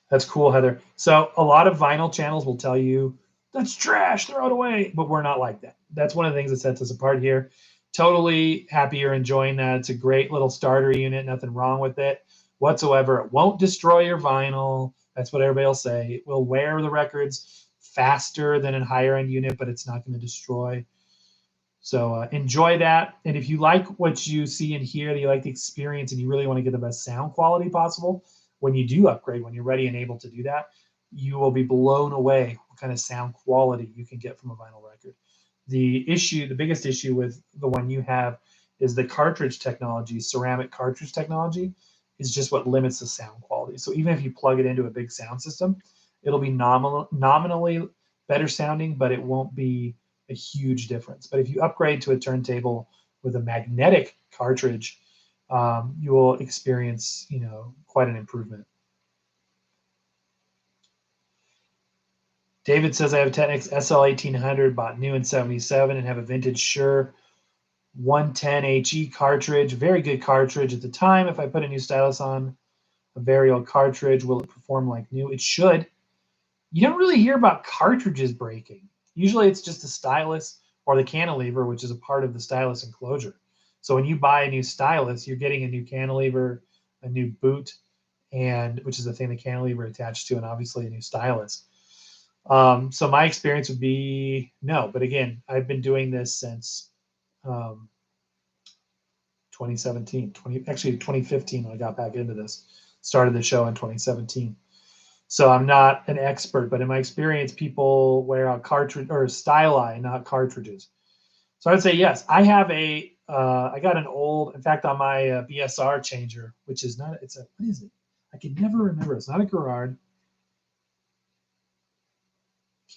That's cool, Heather. So a lot of vinyl channels will tell you, that's trash, throw it away. But we're not like that. That's one of the things that sets us apart here. Totally happy you're enjoying that. It's a great little starter unit. Nothing wrong with it whatsoever. It won't destroy your vinyl. That's what everybody will say. It will wear the records faster than a higher end unit, but it's not going to destroy. So enjoy that. And if you like what you see and hear, that you like the experience and you really want to get the best sound quality possible, when you do upgrade, when you're ready and able to do that, you will be blown away what kind of sound quality you can get from a vinyl record. The biggest issue with the one you have is the cartridge technology, ceramic cartridge technology, is just what limits the sound quality. So even if you plug it into a big sound system, it'll be nominally better sounding, but it won't be a huge difference. But if you upgrade to a turntable with a magnetic cartridge, you will experience, quite an improvement. David says, I have a Technics SL1800, bought new in 77, and have a vintage Shure 110 HE cartridge. Very good cartridge at the time. If I put a new stylus on a very old cartridge, will it perform like new? It should. You don't really hear about cartridges breaking. Usually it's just the stylus or the cantilever, which is a part of the stylus enclosure. So when you buy a new stylus, you're getting a new cantilever, a new boot, and which is the thing the cantilever attached to, and obviously a new stylus. So my experience would be no. But again, I've been doing this since 2017, 2015 when I got back into this. Started the show in 2017. So I'm not an expert, but in my experience, people wear a cartridge or styli, not cartridges. So I'd say yes. I have I got an old, in fact, on my BSR changer, which is not, what is it? I can never remember. It's not a Gerard.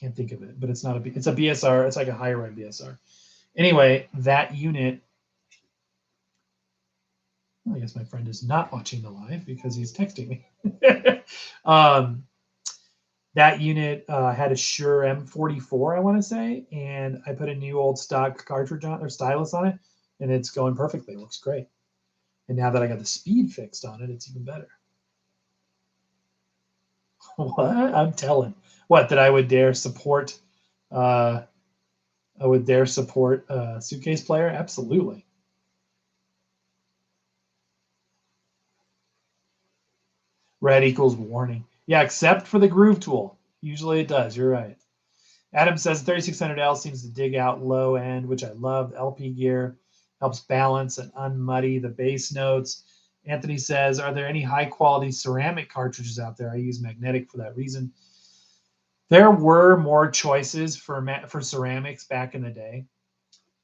Can't think of it, but it's not it's a BSR. It's like a higher end BSR. Anyway, that unit, I guess my friend is not watching the live because he's texting me. That unit had a Shure M44, I want to say, and I put a new old stock cartridge on or stylus on it, and it's going perfectly. It looks great. And now that I got the speed fixed on it, it's even better. What? I'm telling. What, that I would dare support? I would dare support a suitcase player? Absolutely. Red equals warning. Yeah, except for the groove tool. Usually it does. You're right. Adam says 3600L seems to dig out low end, which I love. LP gear helps balance and unmuddy the bass notes. Anthony says, are there any high quality ceramic cartridges out there? I use magnetic for that reason. There were more choices for ceramics back in the day.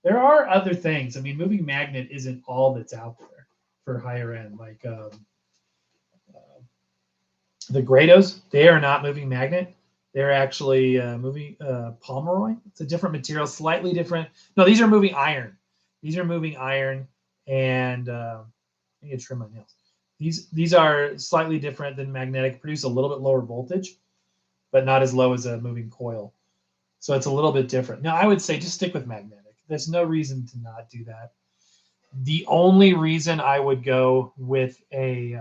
There are other things. I mean, moving magnet isn't all that's out there for higher end. Like the Grados, they are not moving magnet. They're actually moving Pomeroy. It's a different material, slightly different. No, these are moving iron. These are moving iron, and I need to trim my nails. These are slightly different than magnetic. Produce a little bit lower voltage, but not as low as a moving coil. So it's a little bit different. Now, I would say just stick with magnetic. There's no reason to not do that. The only reason I would go with a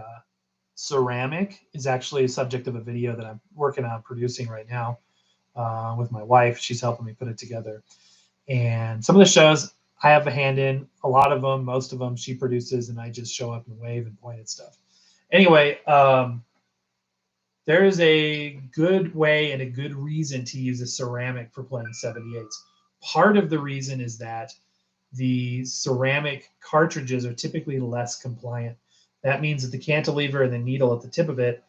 ceramic is actually a subject of a video that I'm working on producing right now with my wife. She's helping me put it together. And some of the shows I have a hand in. A lot of them, most of them, she produces, and I just show up and wave and point at stuff. Anyway, there is a good way and a good reason to use a ceramic for playing 78s. Part of the reason is that the ceramic cartridges are typically less compliant. That means that the cantilever and the needle at the tip of it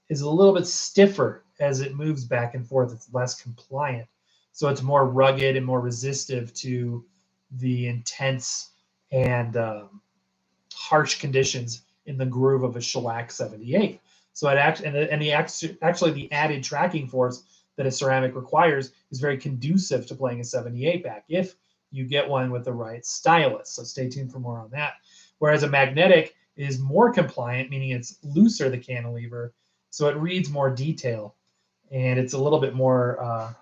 is a little bit stiffer as it moves back and forth. It's less compliant. So it's more rugged and more resistive to the intense and harsh conditions in the groove of a shellac 78. So it actually the added tracking force that a ceramic requires is very conducive to playing a 78 back if you get one with the right stylus. So stay tuned for more on that. Whereas a magnetic is more compliant, meaning it's looser, the cantilever, so it reads more detail, and it's a little bit more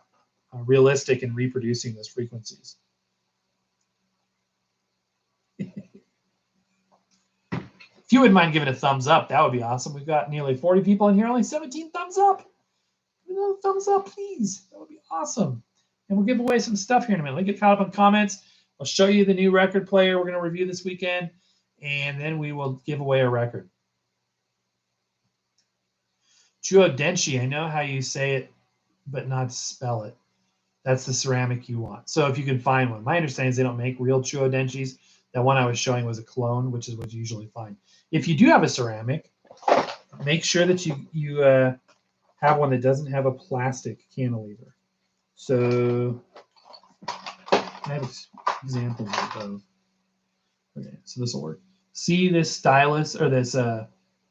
realistic in reproducing those frequencies. If you wouldn't mind giving a thumbs up, that would be awesome. We've got nearly 40 people in here, only 17 thumbs up. Give a thumbs up, please. That would be awesome. And we'll give away some stuff here in a minute. Let me get caught up on comments. I'll show you the new record player we're going to review this weekend, and then we will give away a record. Chuodenshi, I know how you say it, but not spell it. That's the ceramic you want. So if you can find one. My understanding is they don't make real Chuodenshis. That one I was showing was a clone, which is what you usually find. If you do have a ceramic, make sure that you have one that doesn't have a plastic cantilever. So I have examples of those. Okay, so this will work. See this stylus or this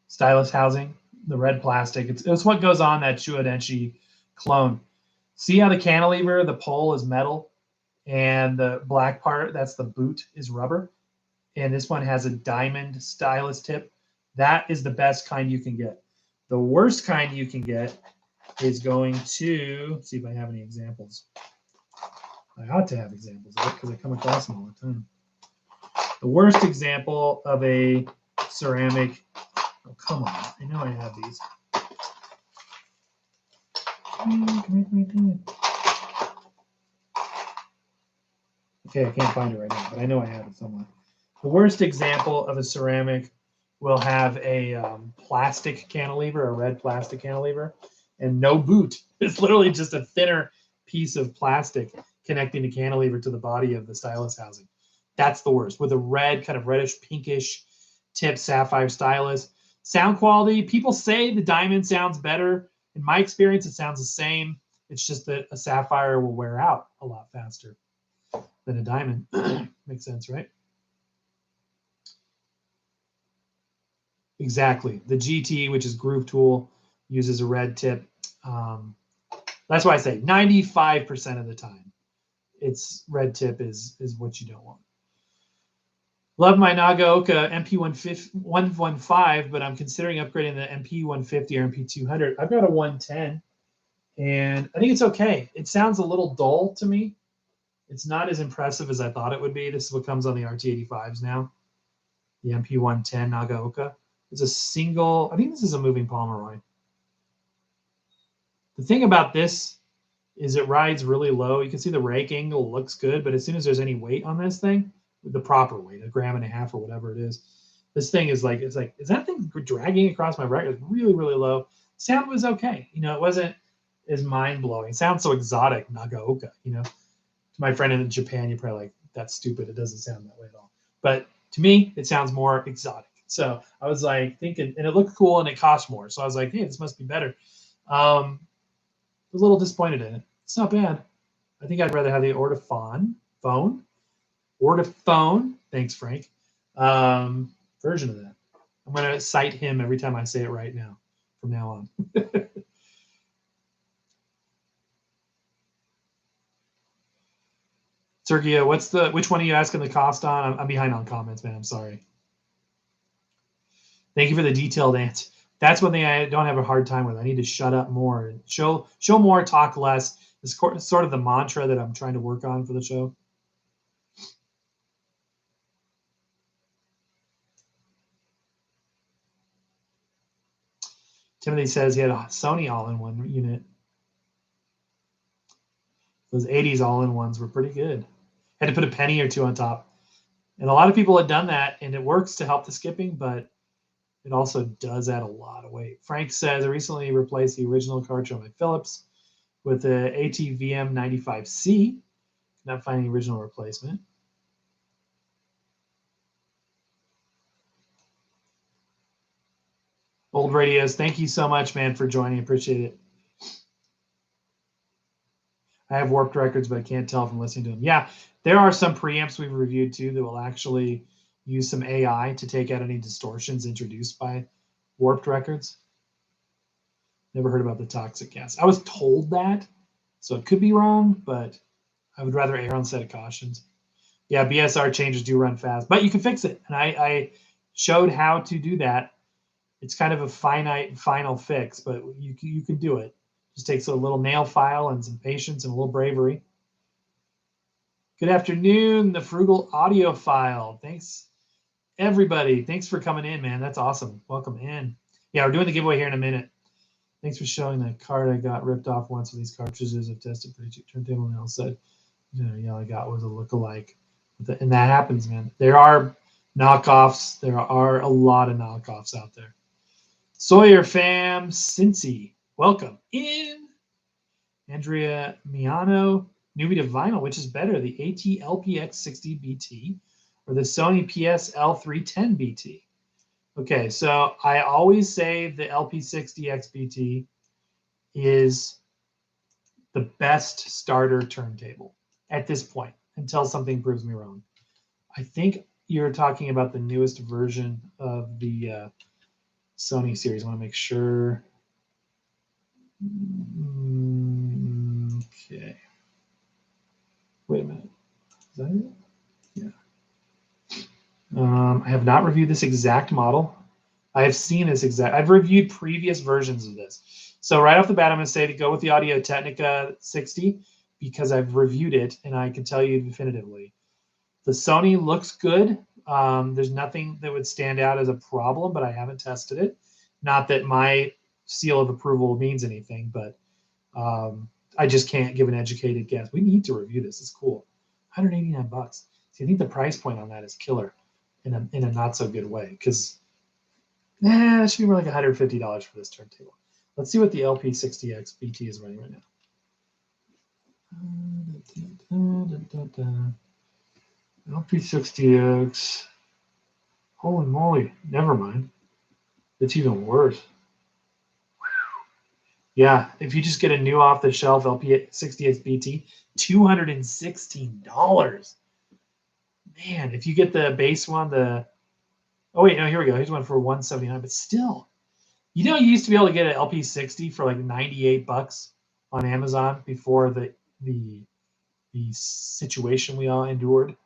stylus housing, the red plastic. It's what goes on that Chuodenshi clone. See how the cantilever, the pole is metal, and the black part, that's the boot, is rubber. And this one has a diamond stylus tip. That is the best kind you can get. The worst kind you can get is going to, let's see if I have any examples. I ought to have examples of it because I come across them all the time. The worst example of a ceramic, oh, come on, I know I have these. Okay, I can't find it right now, but I know I have it somewhere. The worst example of a ceramic will have a plastic cantilever, a red plastic cantilever, and no boot. It's literally just a thinner piece of plastic connecting the cantilever to the body of the stylus housing. That's the worst, with a red, kind of reddish, pinkish tip sapphire stylus. Sound quality, people say the diamond sounds better. In my experience, it sounds the same. It's just that a sapphire will wear out a lot faster than a diamond. Makes sense, right? Exactly. The GT, which is Groove Tool, uses a red tip. That's why I say 95% of the time, it's red tip is what you don't want. Love my Nagaoka MP115, but I'm considering upgrading the MP150 or MP200. I've got a 110, and I think it's okay. It sounds a little dull to me. It's not as impressive as I thought it would be. This is what comes on the RT85s now, the MP110 Nagaoka. It's a single, I think this is a moving Pomeroy. The thing about this is it rides really low. You can see the rake angle looks good, but as soon as there's any weight on this thing, the proper weight, 1.5 grams or whatever it is, this thing is like, it's like, is that thing dragging across my record? It's really, really low. Sound was okay. You know, it wasn't as mind-blowing. It sounds so exotic, Nagaoka, you know. To my friend in Japan, you're probably like, that's stupid. It doesn't sound that way at all. But to me, it sounds more exotic. So I was like thinking, and it looked cool and it cost more. So I was like, hey, this must be better. I was a little disappointed in it. It's not bad. I think I'd rather have the Ortophone, thanks, Frank, version of that. I'm going to cite him every time I say it right now, from now on. Sergio, which one are you asking the cost on? I'm behind on comments, man. I'm sorry. Thank you for the detailed answer. That's one thing I don't have a hard time with. I need to shut up more, show more, talk less. It's sort of the mantra that I'm trying to work on for the show. Timothy says he had a Sony all-in-one unit. Those 80s all-in-ones were pretty good. Had to put a penny or two on top. And a lot of people had done that, and it works to help the skipping, but it also does add a lot of weight. Frank says, I recently replaced the original cartridge on my Philips with the ATVM 95C. Not finding the original replacement. Old Radios, thank you so much, man, for joining. Appreciate it. I have warped records, but I can't tell from listening to them. Yeah, there are some preamps we've reviewed too that will actually use some AI to take out any distortions introduced by warped records. Never heard about the toxic gas. I was told that, so it could be wrong, but I would rather err on the side of cautions. Yeah, BSR changes do run fast, but you can fix it. And I showed how to do that. It's kind of a finite final fix, but you can do it. Just takes a little nail file and some patience and a little bravery. Good afternoon, the Frugal Audio File. Thanks, everybody. Thanks for coming in, man. That's awesome. Welcome in. Yeah, we're doing the giveaway here in a minute. Thanks for showing that card. I got ripped off once with these cartridges. I've tested pretty cheap turntable and all said, yeah, I got was a lookalike. And that happens, man. There are knockoffs. There are a lot of knockoffs out there. Sawyer fam, Cincy, welcome in. Andrea Miano, newbie to vinyl, which is better, the AT LPX60 BT or the Sony PSL310 BT? Okay, so I always say the LP60X BT is the best starter turntable at this point until something proves me wrong. I think you're talking about the newest version of the Sony series. I want to make sure. Okay. Wait a minute. Is that it? Yeah. I have not reviewed this exact model. I have seen this exact. I've reviewed previous versions of this. So right off the bat, I'm going to say to go with the Audio Technica 60 because I've reviewed it and I can tell you definitively. The Sony looks good. There's nothing that would stand out as a problem, but I haven't tested it. Not that my seal of approval means anything, but I just can't give an educated guess. We need to review this. It's cool. $189. See, I think the price point on that is killer in a not so good way because it should be more like $150 for this turntable. Let's see what the LP60X BT is running right now. LP60X. Holy moly. Never mind. It's even worse. Yeah, if you just get a new off-the-shelf LP60X BT, $216. Man, if you get the base one, oh wait, no, here we go. Here's one for $179, but still. You used to be able to get an LP60 for like $98 on Amazon before the situation we all endured.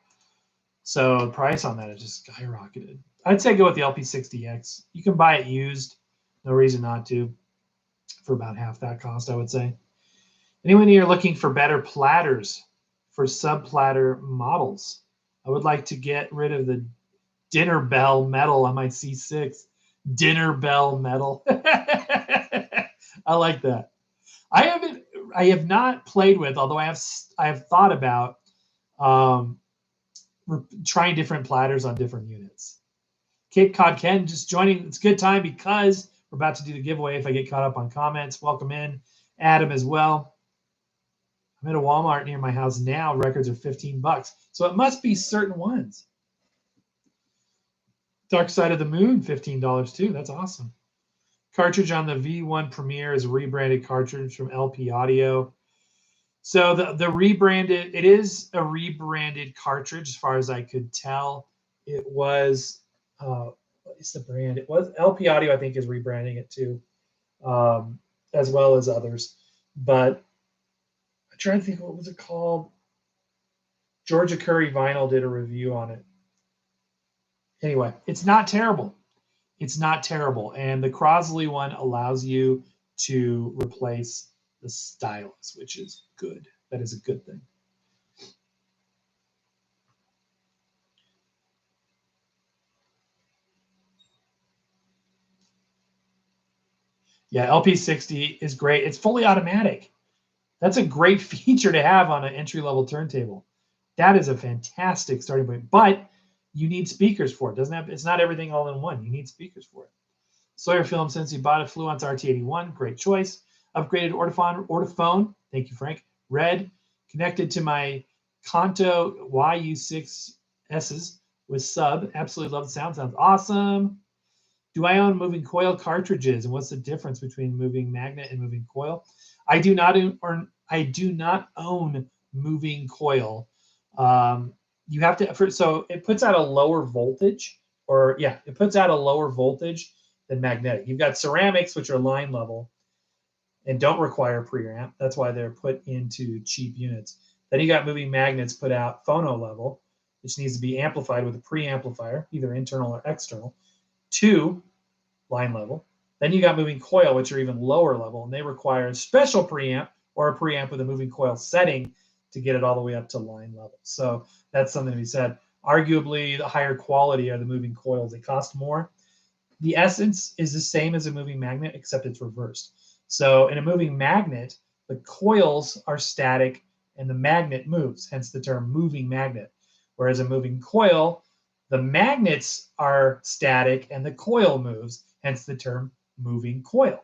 So the price on that has just skyrocketed. I'd say go with the LP60X. You can buy it used. No reason not to. For about half that cost, I would say. Anyone here looking for better platters for sub-platter models? I would like to get rid of the dinner bell metal on my C6. Dinner bell metal. I like that. I have not played with, although I have thought about trying different platters on different units. Cape Cod Ken just joining. It's a good time because we're about to do the giveaway if I get caught up on comments. Welcome in. Adam as well. I'm at a Walmart near my house now. Records are $15. So it must be certain ones. Dark Side of the Moon, $15 too. That's awesome. Cartridge on the V1 Premier is a rebranded cartridge from LP Audio. So the rebranded, it is a rebranded cartridge as far as I could tell. It was, what is the brand? It was LP Audio, I think, is rebranding it too, as well as others. But I'm trying to think, what was it called? Georgia Curry Vinyl did a review on it. Anyway, it's not terrible. It's not terrible. And the Crosley one allows you to replace the stylus, which is good. That is a good thing. Yeah, LP60 is great. It's fully automatic. That's a great feature to have on an entry-level turntable. That is a fantastic starting point. But you need speakers for it. It's not everything all in one. You need speakers for it. Sawyer Film, since you bought a Fluence RT81, great choice. Upgraded Ortophone, thank you, Frank. Red, connected to my Kanto YU6S's with sub. Absolutely love the sound. Sounds awesome. Do I own moving coil cartridges, and what's the difference between moving magnet and moving coil? I do not own moving coil. You have to, so it puts out a lower voltage, or yeah, it puts out a lower voltage than magnetic. You've got ceramics, which are line level and don't require preamp. That's why they're put into cheap units. Then you got moving magnets put out phono level, which needs to be amplified with a preamplifier, either internal or external, to line level. Then you got moving coil, which are even lower level, and they require a special preamp or a preamp with a moving coil setting to get it all the way up to line level. So that's something to be said. Arguably, the higher quality are the moving coils. They cost more. The essence is the same as a moving magnet, except it's reversed. So in a moving magnet, the coils are static and the magnet moves, hence the term moving magnet. Whereas a moving coil, the magnets are static and the coil moves, hence the term moving coil.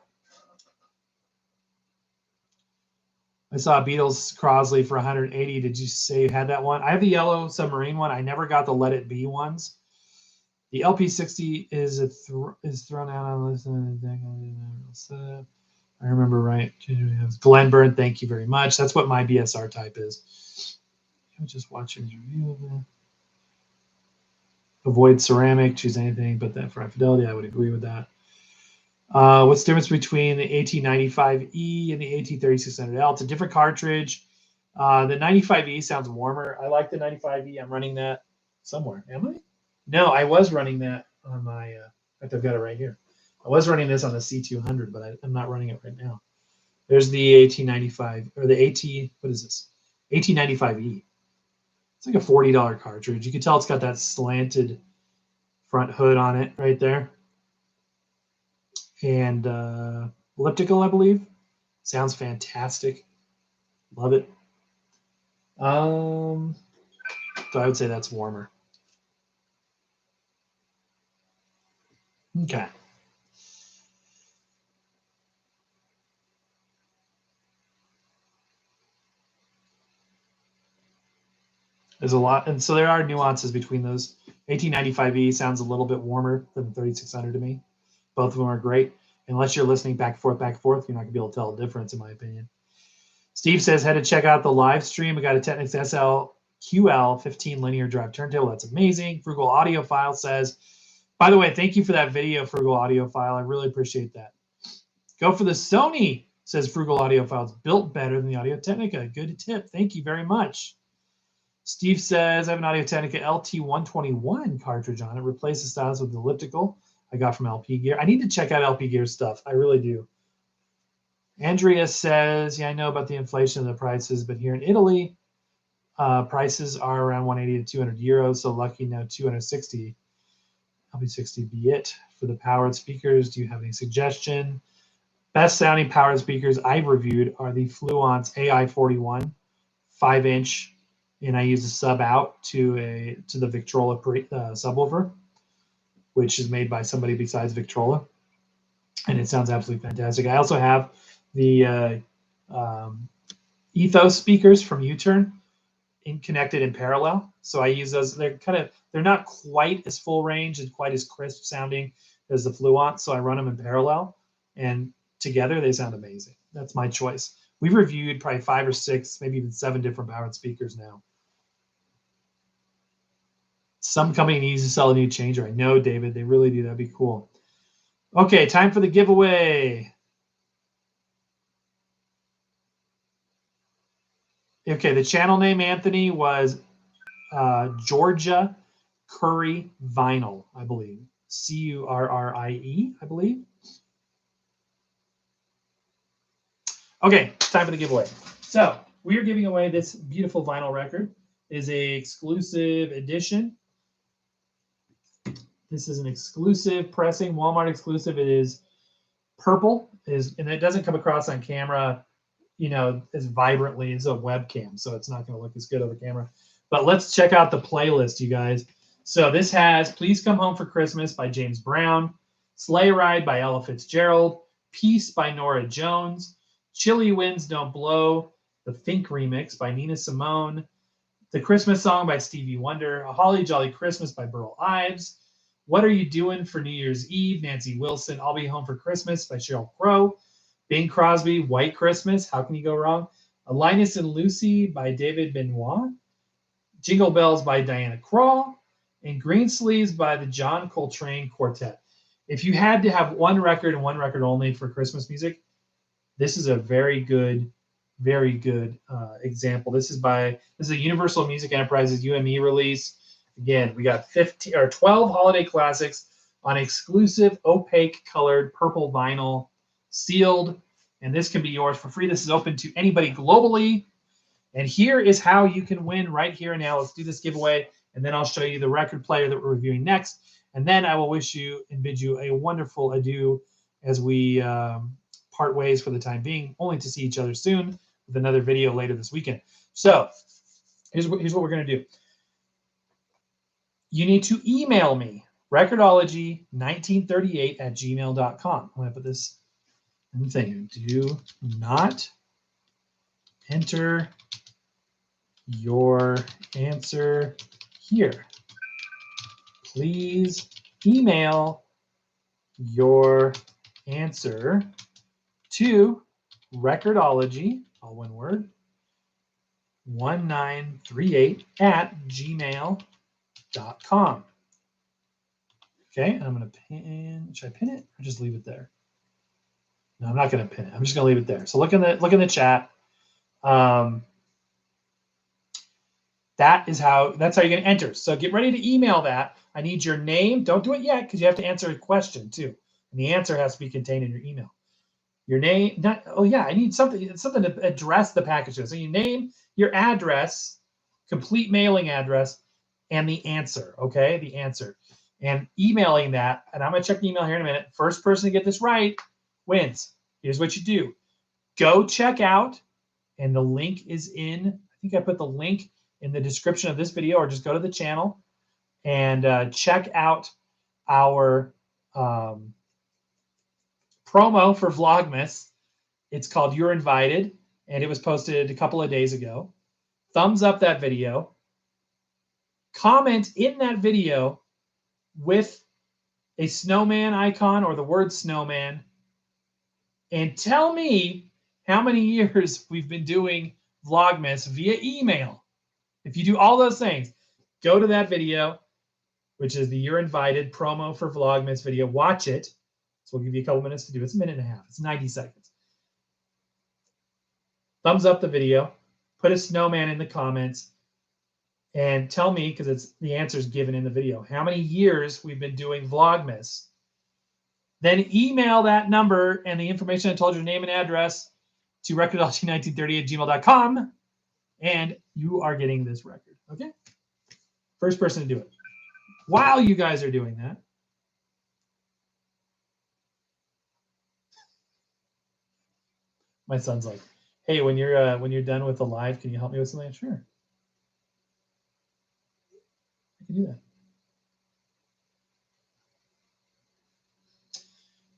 I saw Beatles Crosley for 180. Did you say you had that one? I have the yellow submarine one. I never got the Let It Be ones. The LP60 is thrown out on this. I remember right. Glenn Byrne, thank you very much. That's what my BSR type is. I'm just watching his review of it. Avoid ceramic, choose anything but that for high fidelity. I would agree with that. What's the difference between the AT95E and the AT3600L? It's a different cartridge. The 95E sounds warmer. I like the 95E. I'm running that somewhere. Am I? No, I was running that on my, in fact, I've got it right here. I was running this on the C200, but I'm not running it right now. There's the AT95, or the AT, what is this? AT95E. It's like a $40 cartridge. You can tell it's got that slanted front hood on it right there. And elliptical, I believe. Sounds fantastic. Love it. So I would say that's warmer. Okay. There's a lot, and so there are nuances between those. 1895E sounds a little bit warmer than the 3600 to me. Both of them are great. Unless you're listening back and forth, you're not gonna be able to tell a difference, in my opinion. Steve says, had to check out the live stream. I got a Technics SL QL 15 linear drive turntable. That's amazing. Frugal Audiophile says, by the way, thank you for that video, Frugal Audiophile. I really appreciate that. Go for the Sony, says Frugal Audiophile. It's built better than the Audio Technica. Good tip. Thank you very much. Steve says, I have an Audio Technica LT121 cartridge on it. Replace the styles with the elliptical I got from LP Gear. I need to check out LP Gear stuff. I really do. Andrea says, yeah, I know about the inflation of the prices, but here in Italy, prices are around 180 to 200 euros. So lucky now 260. LP60 be it. For the powered speakers, do you have any suggestion? Best sounding powered speakers I've reviewed are the Fluence AI41 5-inch, and I use a sub out to the Victrola subwoofer, which is made by somebody besides Victrola, and it sounds absolutely fantastic. I also have the Ethos speakers from U-Turn connected in parallel, so I use those. They're not quite as full range and quite as crisp sounding as the Fluence, so I run them in parallel, and together they sound amazing. That's my choice. We've reviewed probably 5 or 6, maybe even 7 different powered speakers now. Some company needs to sell a new changer. I know, David. They really do. That'd be cool. Okay, time for the giveaway. Okay, the channel name, Anthony, was Georgia Curry Vinyl, I believe. Currie, I believe. Okay, time for the giveaway. So we are giving away this beautiful vinyl record. It is a exclusive edition. This is an exclusive pressing, Walmart exclusive. It is purple, and it doesn't come across on camera, as vibrantly as a webcam, so it's not going to look as good over camera. But let's check out the playlist, you guys. So this has Please Come Home for Christmas by James Brown, Sleigh Ride by Ella Fitzgerald, Peace by Nora Jones, Chilly Winds Don't Blow, the Fink remix by Nina Simone, The Christmas Song by Stevie Wonder, A Holly Jolly Christmas by Burl Ives, What Are You Doing for New Year's Eve? Nancy Wilson. I'll Be Home for Christmas by Sheryl Crow. Bing Crosby, White Christmas. How can you go wrong? Linus and Lucy by David Benoit. Jingle Bells by Diana Krall. And Greensleeves by the John Coltrane Quartet. If you had to have one record and one record only for Christmas music, this is a very good example. This is a Universal Music Enterprises UME release. Again, we got 15 or 12 holiday classics on exclusive opaque colored purple vinyl, sealed, and this can be yours for free. This is open to anybody globally. And here is how you can win right here and now. Let's do this giveaway, and then I'll show you the record player that we're reviewing next. And then I will wish you and bid you a wonderful adieu as we part ways for the time being, only to see each other soon with another video later this weekend. So here's what we're going to do. You need to email me, Record-ology1938@gmail.com. I'm going to put this in the thing. Do not enter your answer here. Please email your answer to Record-ology, all one word, 1938@gmail.com. Okay, and I'm going to pin. Should I pin it or just leave it there? No, I'm not going to pin it. I'm just going to leave it there. So look in the chat. That's how you're going to enter. So get ready to email that. I need your name. Don't do it yet because you have to answer a question too, and the answer has to be contained in your email. Your name. I need something to address the package. So your name, your address, complete mailing address, and the answer. Okay, the answer, and emailing that. And I'm going to check the email here in a minute. First person to get this right wins. Here's what you do. Go check out, and the link is in. I think I put the link in the description of this video, or just go to the channel and check out our promo for Vlogmas. It's called You're Invited, and it was posted a couple of days ago. Thumbs up that video. Comment in that video with a snowman icon or the word snowman, and tell me how many years we've been doing Vlogmas via email. If you do all those things, go to that video, which is the You're Invited promo for Vlogmas video. Watch it. So we'll give you a couple minutes to do it. It's a minute and a half. It's 90 seconds. Thumbs up the video. Put a snowman in the comments. And tell me, because the answer is given in the video, how many years we've been doing Vlogmas. Then email that number and the information I told you, name and address, to Record-ology1938@gmail.com. And you are getting this record. Okay? First person to do it. While you guys are doing that, my son's like, "Hey, when you're done with the live, can you help me with something?" Sure, I can do that.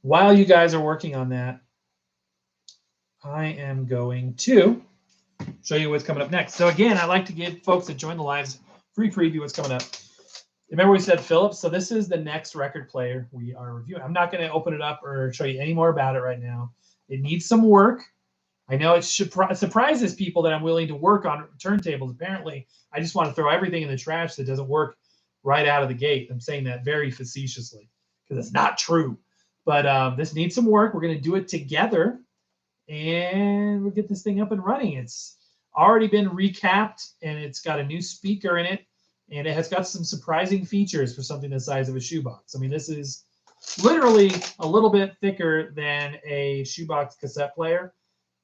While you guys are working on that, I am going to show you what's coming up next. So again, I like to give folks that join the lives free preview what's coming up. Remember we said Philips? So this is the next record player we are reviewing. I'm not going to open it up or show you any more about it right now. It needs some work. I know it surprises people that I'm willing to work on turntables. Apparently, I just want to throw everything in the trash that doesn't work right out of the gate. I'm saying that very facetiously because it's not true. But this needs some work. We're going to do it together, and we'll get this thing up and running. It's already been recapped, and it's got a new speaker in it, and it has got some surprising features for something the size of a shoebox. I mean, this is literally a little bit thicker than a shoebox cassette player,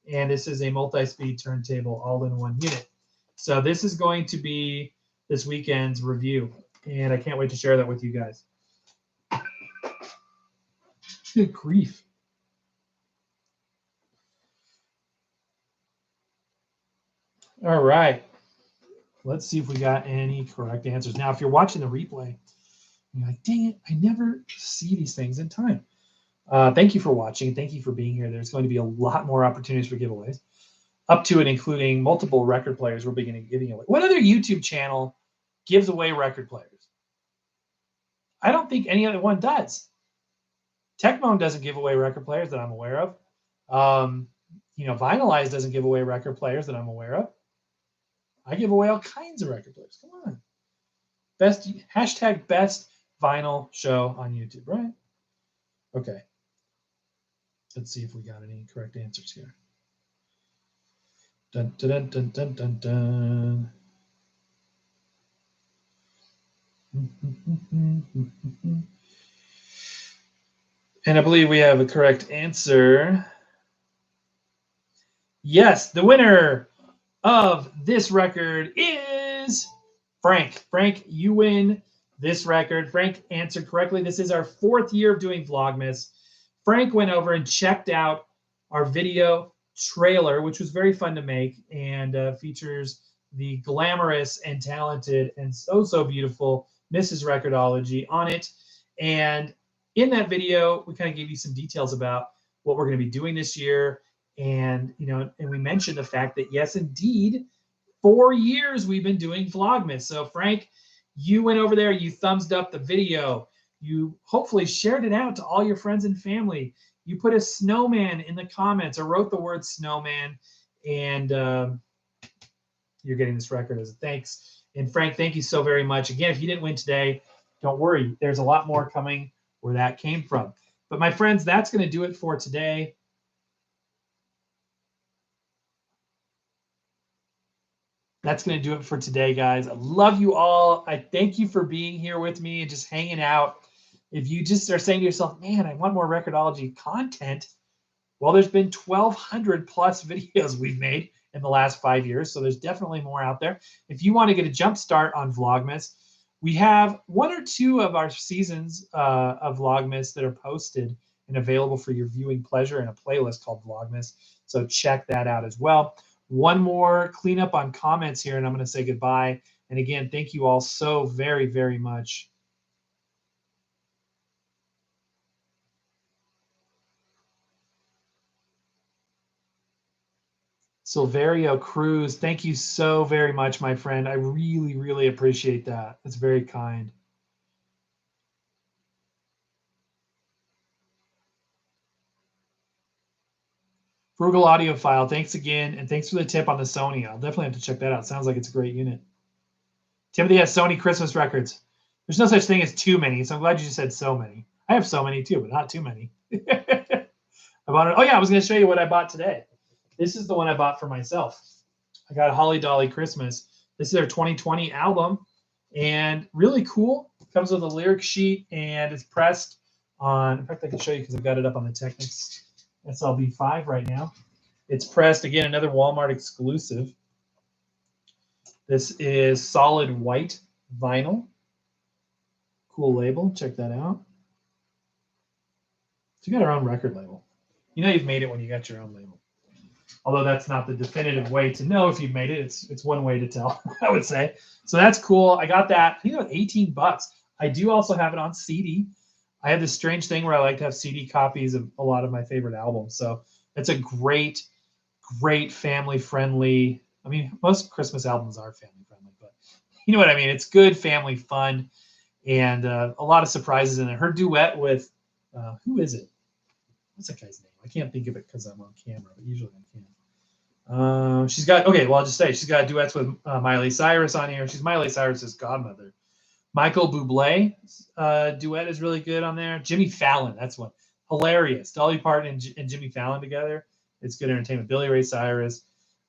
and this is a multi-speed turntable all-in-one unit. So this is going to be this weekend's review, and I can't wait to share that with you guys. Good grief. All right. Let's see if we got any correct answers. Now, if you're watching the replay, you're like, dang it, I never see these things in time. Thank you for watching. Thank you for being here. There's going to be a lot more opportunities for giveaways, up to and including multiple record players we're beginning giving away. What other YouTube channel gives away record players? I don't think any other one does. Techmoan doesn't give away record players that I'm aware of. Vinylize doesn't give away record players that I'm aware of. I give away all kinds of record players. Come on. Best vinyl show on YouTube, right? Okay. Let's see if we got any correct answers here. Dun, dun, dun, dun, dun, dun. And I believe we have a correct answer. Yes, the winner of this record is Frank. Frank, you win this record. Frank answered correctly. This is our 4th year of doing Vlogmas. Frank went over and checked out our video trailer, which was very fun to make, and features the glamorous and talented and so beautiful Mrs. Record-ology on it. And in that video, we kind of gave you some details about what we're going to be doing this year. And, and we mentioned the fact that, yes, indeed, 4 years we've been doing Vlogmas. So, Frank, you went over there, you thumbs up the video. You hopefully shared it out to all your friends and family. You put a snowman in the comments or wrote the word snowman, and you're getting this record as a thanks. And Frank, thank you so very much. Again, if you didn't win today, don't worry. There's a lot more coming where that came from. But my friends, that's going to do it for today. That's going to do it for today, guys. I love you all. I thank you for being here with me and just hanging out. If you just are saying to yourself, man, I want more Record-ology content, well, there's been 1,200 plus videos we've made in the last 5 years, so there's definitely more out there. If you want to get a jump start on Vlogmas, we have 1 or 2 of our seasons of Vlogmas that are posted and available for your viewing pleasure in a playlist called Vlogmas, so check that out as well. One more cleanup on comments here, and I'm going to say goodbye. And again, thank you all so very, very much. Silverio Cruz, thank you so very much, my friend. I really, really appreciate that. That's very kind. Frugal Audiophile, thanks again, and thanks for the tip on the Sony. I'll definitely have to check that out. Sounds like it's a great unit. Timothy has Sony Christmas records. There's no such thing as too many, so I'm glad you just said so many. I have so many too, but not too many. I bought it. Oh yeah, I was going to show you what I bought today. This is the one I bought for myself. I got Holly Dolly Christmas. This is their 2020 album, and really cool. Comes with a lyric sheet, and it's pressed on. In fact, I can show you because I've got it up on the Technics SLB5 right now. It's pressed, again, another Walmart exclusive. This is solid white vinyl. Cool label. Check that out. So you got our own record label. You know you've made it when you got your own label. Although that's not the definitive way to know if you've made it. It's one way to tell, I would say. So that's cool. I got that. I think it was 18 bucks. I do also have it on CD. I have this strange thing where I like to have CD copies of a lot of my favorite albums. So it's a great, great family-friendly. I mean, most Christmas albums are family-friendly, but you know what I mean. It's good family fun, and a lot of surprises in it. Her duet with, who is it? What's that guy's name? I can't think of it because I'm on camera, but usually I can. She's got, okay, well, I'll just say she's got duets with Miley Cyrus on here. She's Miley Cyrus's godmother. Michael Bublé's duet is really good on there. Jimmy Fallon, that's one. Hilarious. Dolly Parton and Jimmy Fallon together. It's good entertainment. Billy Ray Cyrus,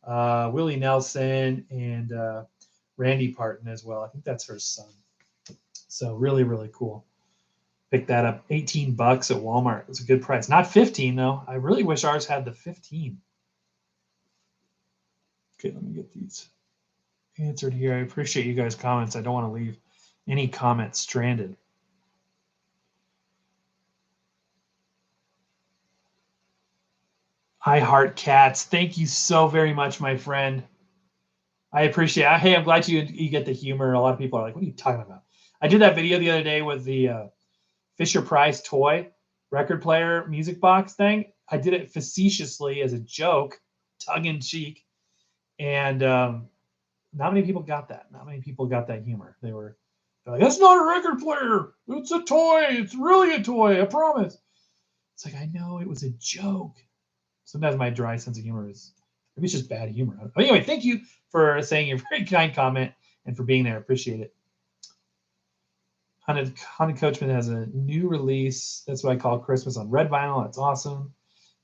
Willie Nelson, and Randy Parton as well. I think that's her son. So really, really cool. Picked that up. 18 bucks at Walmart. It's a good price. Not 15 though. I really wish ours had the 15. Okay, let me get these answered here. I appreciate you guys' comments. I don't want to leave any comments stranded. I heart cats. Thank you so very much, my friend. I appreciate it. Hey, I'm glad you get the humor. A lot of people are like, what are you talking about? I did that video the other day with the Fisher-Price toy record player music box thing. I did it facetiously as a joke, tongue-in-cheek, and not many people got that. Not many people got that humor. They were They're like, that's not a record player. It's a toy. It's really a toy. I promise. It's like, I know it was a joke. Sometimes my dry sense of humor is, maybe it's just bad humor. But anyway, thank you for saying your very kind comment and for being there. Appreciate it. Haunted Coachman has a new release. That's what I call Christmas on red vinyl. That's awesome.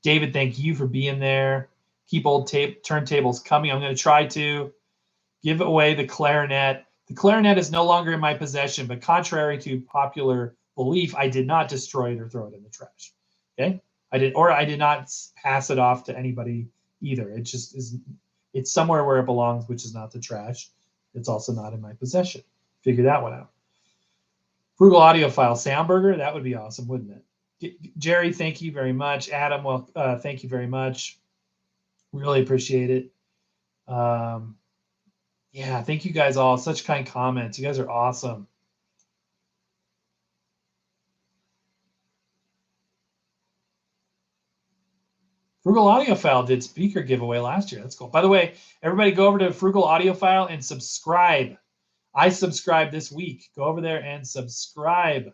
David, thank you for being there. Keep old turntables coming. I'm going to try to give away the clarinet. The clarinet is no longer in my possession, but contrary to popular belief, I did not destroy it or throw it in the trash. Okay, I did not pass it off to anybody either. It just is. It's somewhere where it belongs, which is not the trash. It's also not in my possession. Figure that one out. Frugal Audiophile Soundburger, that would be awesome, wouldn't it? Jerry, thank you very much. Adam, well, thank you very much. Really appreciate it. Yeah, thank you guys all. Such kind comments. You guys are awesome. Frugal Audiophile did speaker giveaway last year. That's cool. By the way, everybody go over to Frugal Audiophile and subscribe. I subscribed this week. Go over there and subscribe.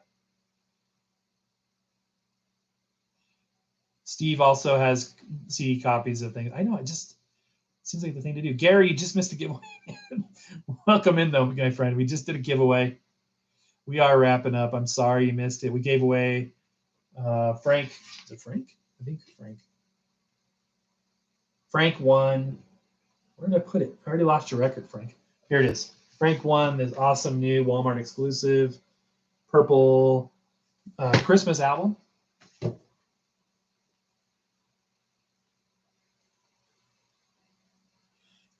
Steve also has CD copies of things. I know, it just seems like the thing to do. Gary, you just missed a giveaway. Welcome in, though, my friend. We just did a giveaway. We are wrapping up. I'm sorry you missed it. We gave away Frank. Is it Frank? I think Frank. Frank won. Where did I put it? I already lost your record, Frank. Here it is. Frank won this awesome new Walmart exclusive purple Christmas album.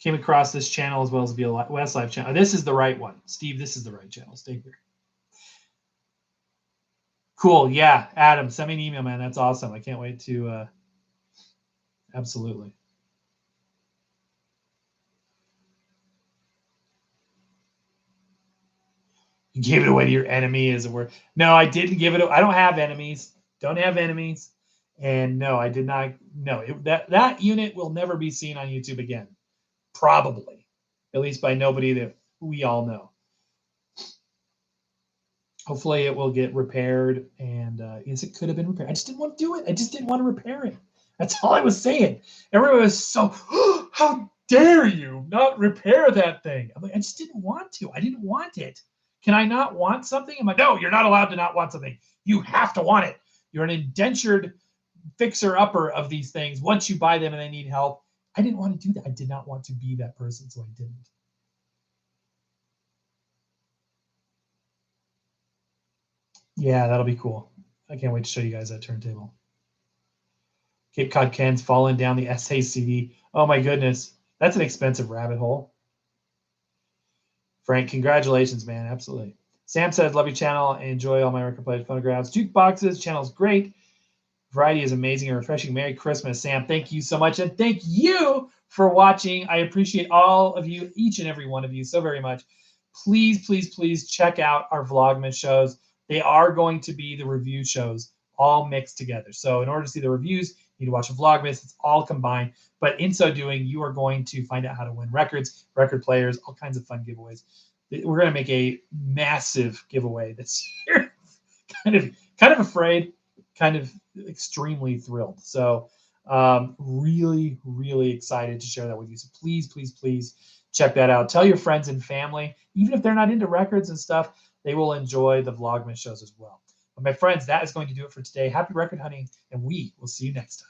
Came across this channel as well as the Westlife channel. This is the right one. Steve, this is the right channel. Stay here. Cool. Yeah, Adam, send me an email, man. That's awesome. I can't wait to absolutely. You gave it away to your enemy, as it were. No, I didn't give it. I don't have enemies. Don't have enemies. And no, I did not. No, that unit will never be seen on YouTube again. Probably, at least by nobody that we all know. Hopefully, it will get repaired. And yes, it could have been repaired. I just didn't want to do it. I just didn't want to repair it. That's all I was saying. Everyone was so, oh, how dare you not repair that thing? I'm like, I just didn't want to. I didn't want it. Can I not want something? I'm like, no, you're not allowed to not want something. You have to want it. You're an indentured fixer-upper of these things. Once you buy them and they need help, I didn't want to do that. I did not want to be that person, so I didn't. Yeah, that'll be cool. I can't wait to show you guys that turntable. Cape Cod Ken's falling down the SA CD. Oh my goodness. That's an expensive rabbit hole. Frank, congratulations, man. Absolutely. Sam says, love your channel. I enjoy all my record players, phonographs, jukeboxes. Channel's great. Variety is amazing and refreshing. Merry Christmas, Sam. Thank you so much. And thank you for watching. I appreciate all of you, each and every one of you, so very much. Please, please, please check out our Vlogmas shows. They are going to be the review shows all mixed together. So in order to see the reviews, you need to watch a Vlogmas. It's all combined. But in so doing, you are going to find out how to win records, record players, all kinds of fun giveaways. We're going to make a massive giveaway this year. kind of afraid, kind of extremely thrilled. So really, really excited to share that with you. So please, please, please check that out. Tell your friends and family, even if they're not into records and stuff, they will enjoy the Vlogmas shows as well. But my friends, that is going to do it for today. Happy record hunting, and we will see you next time.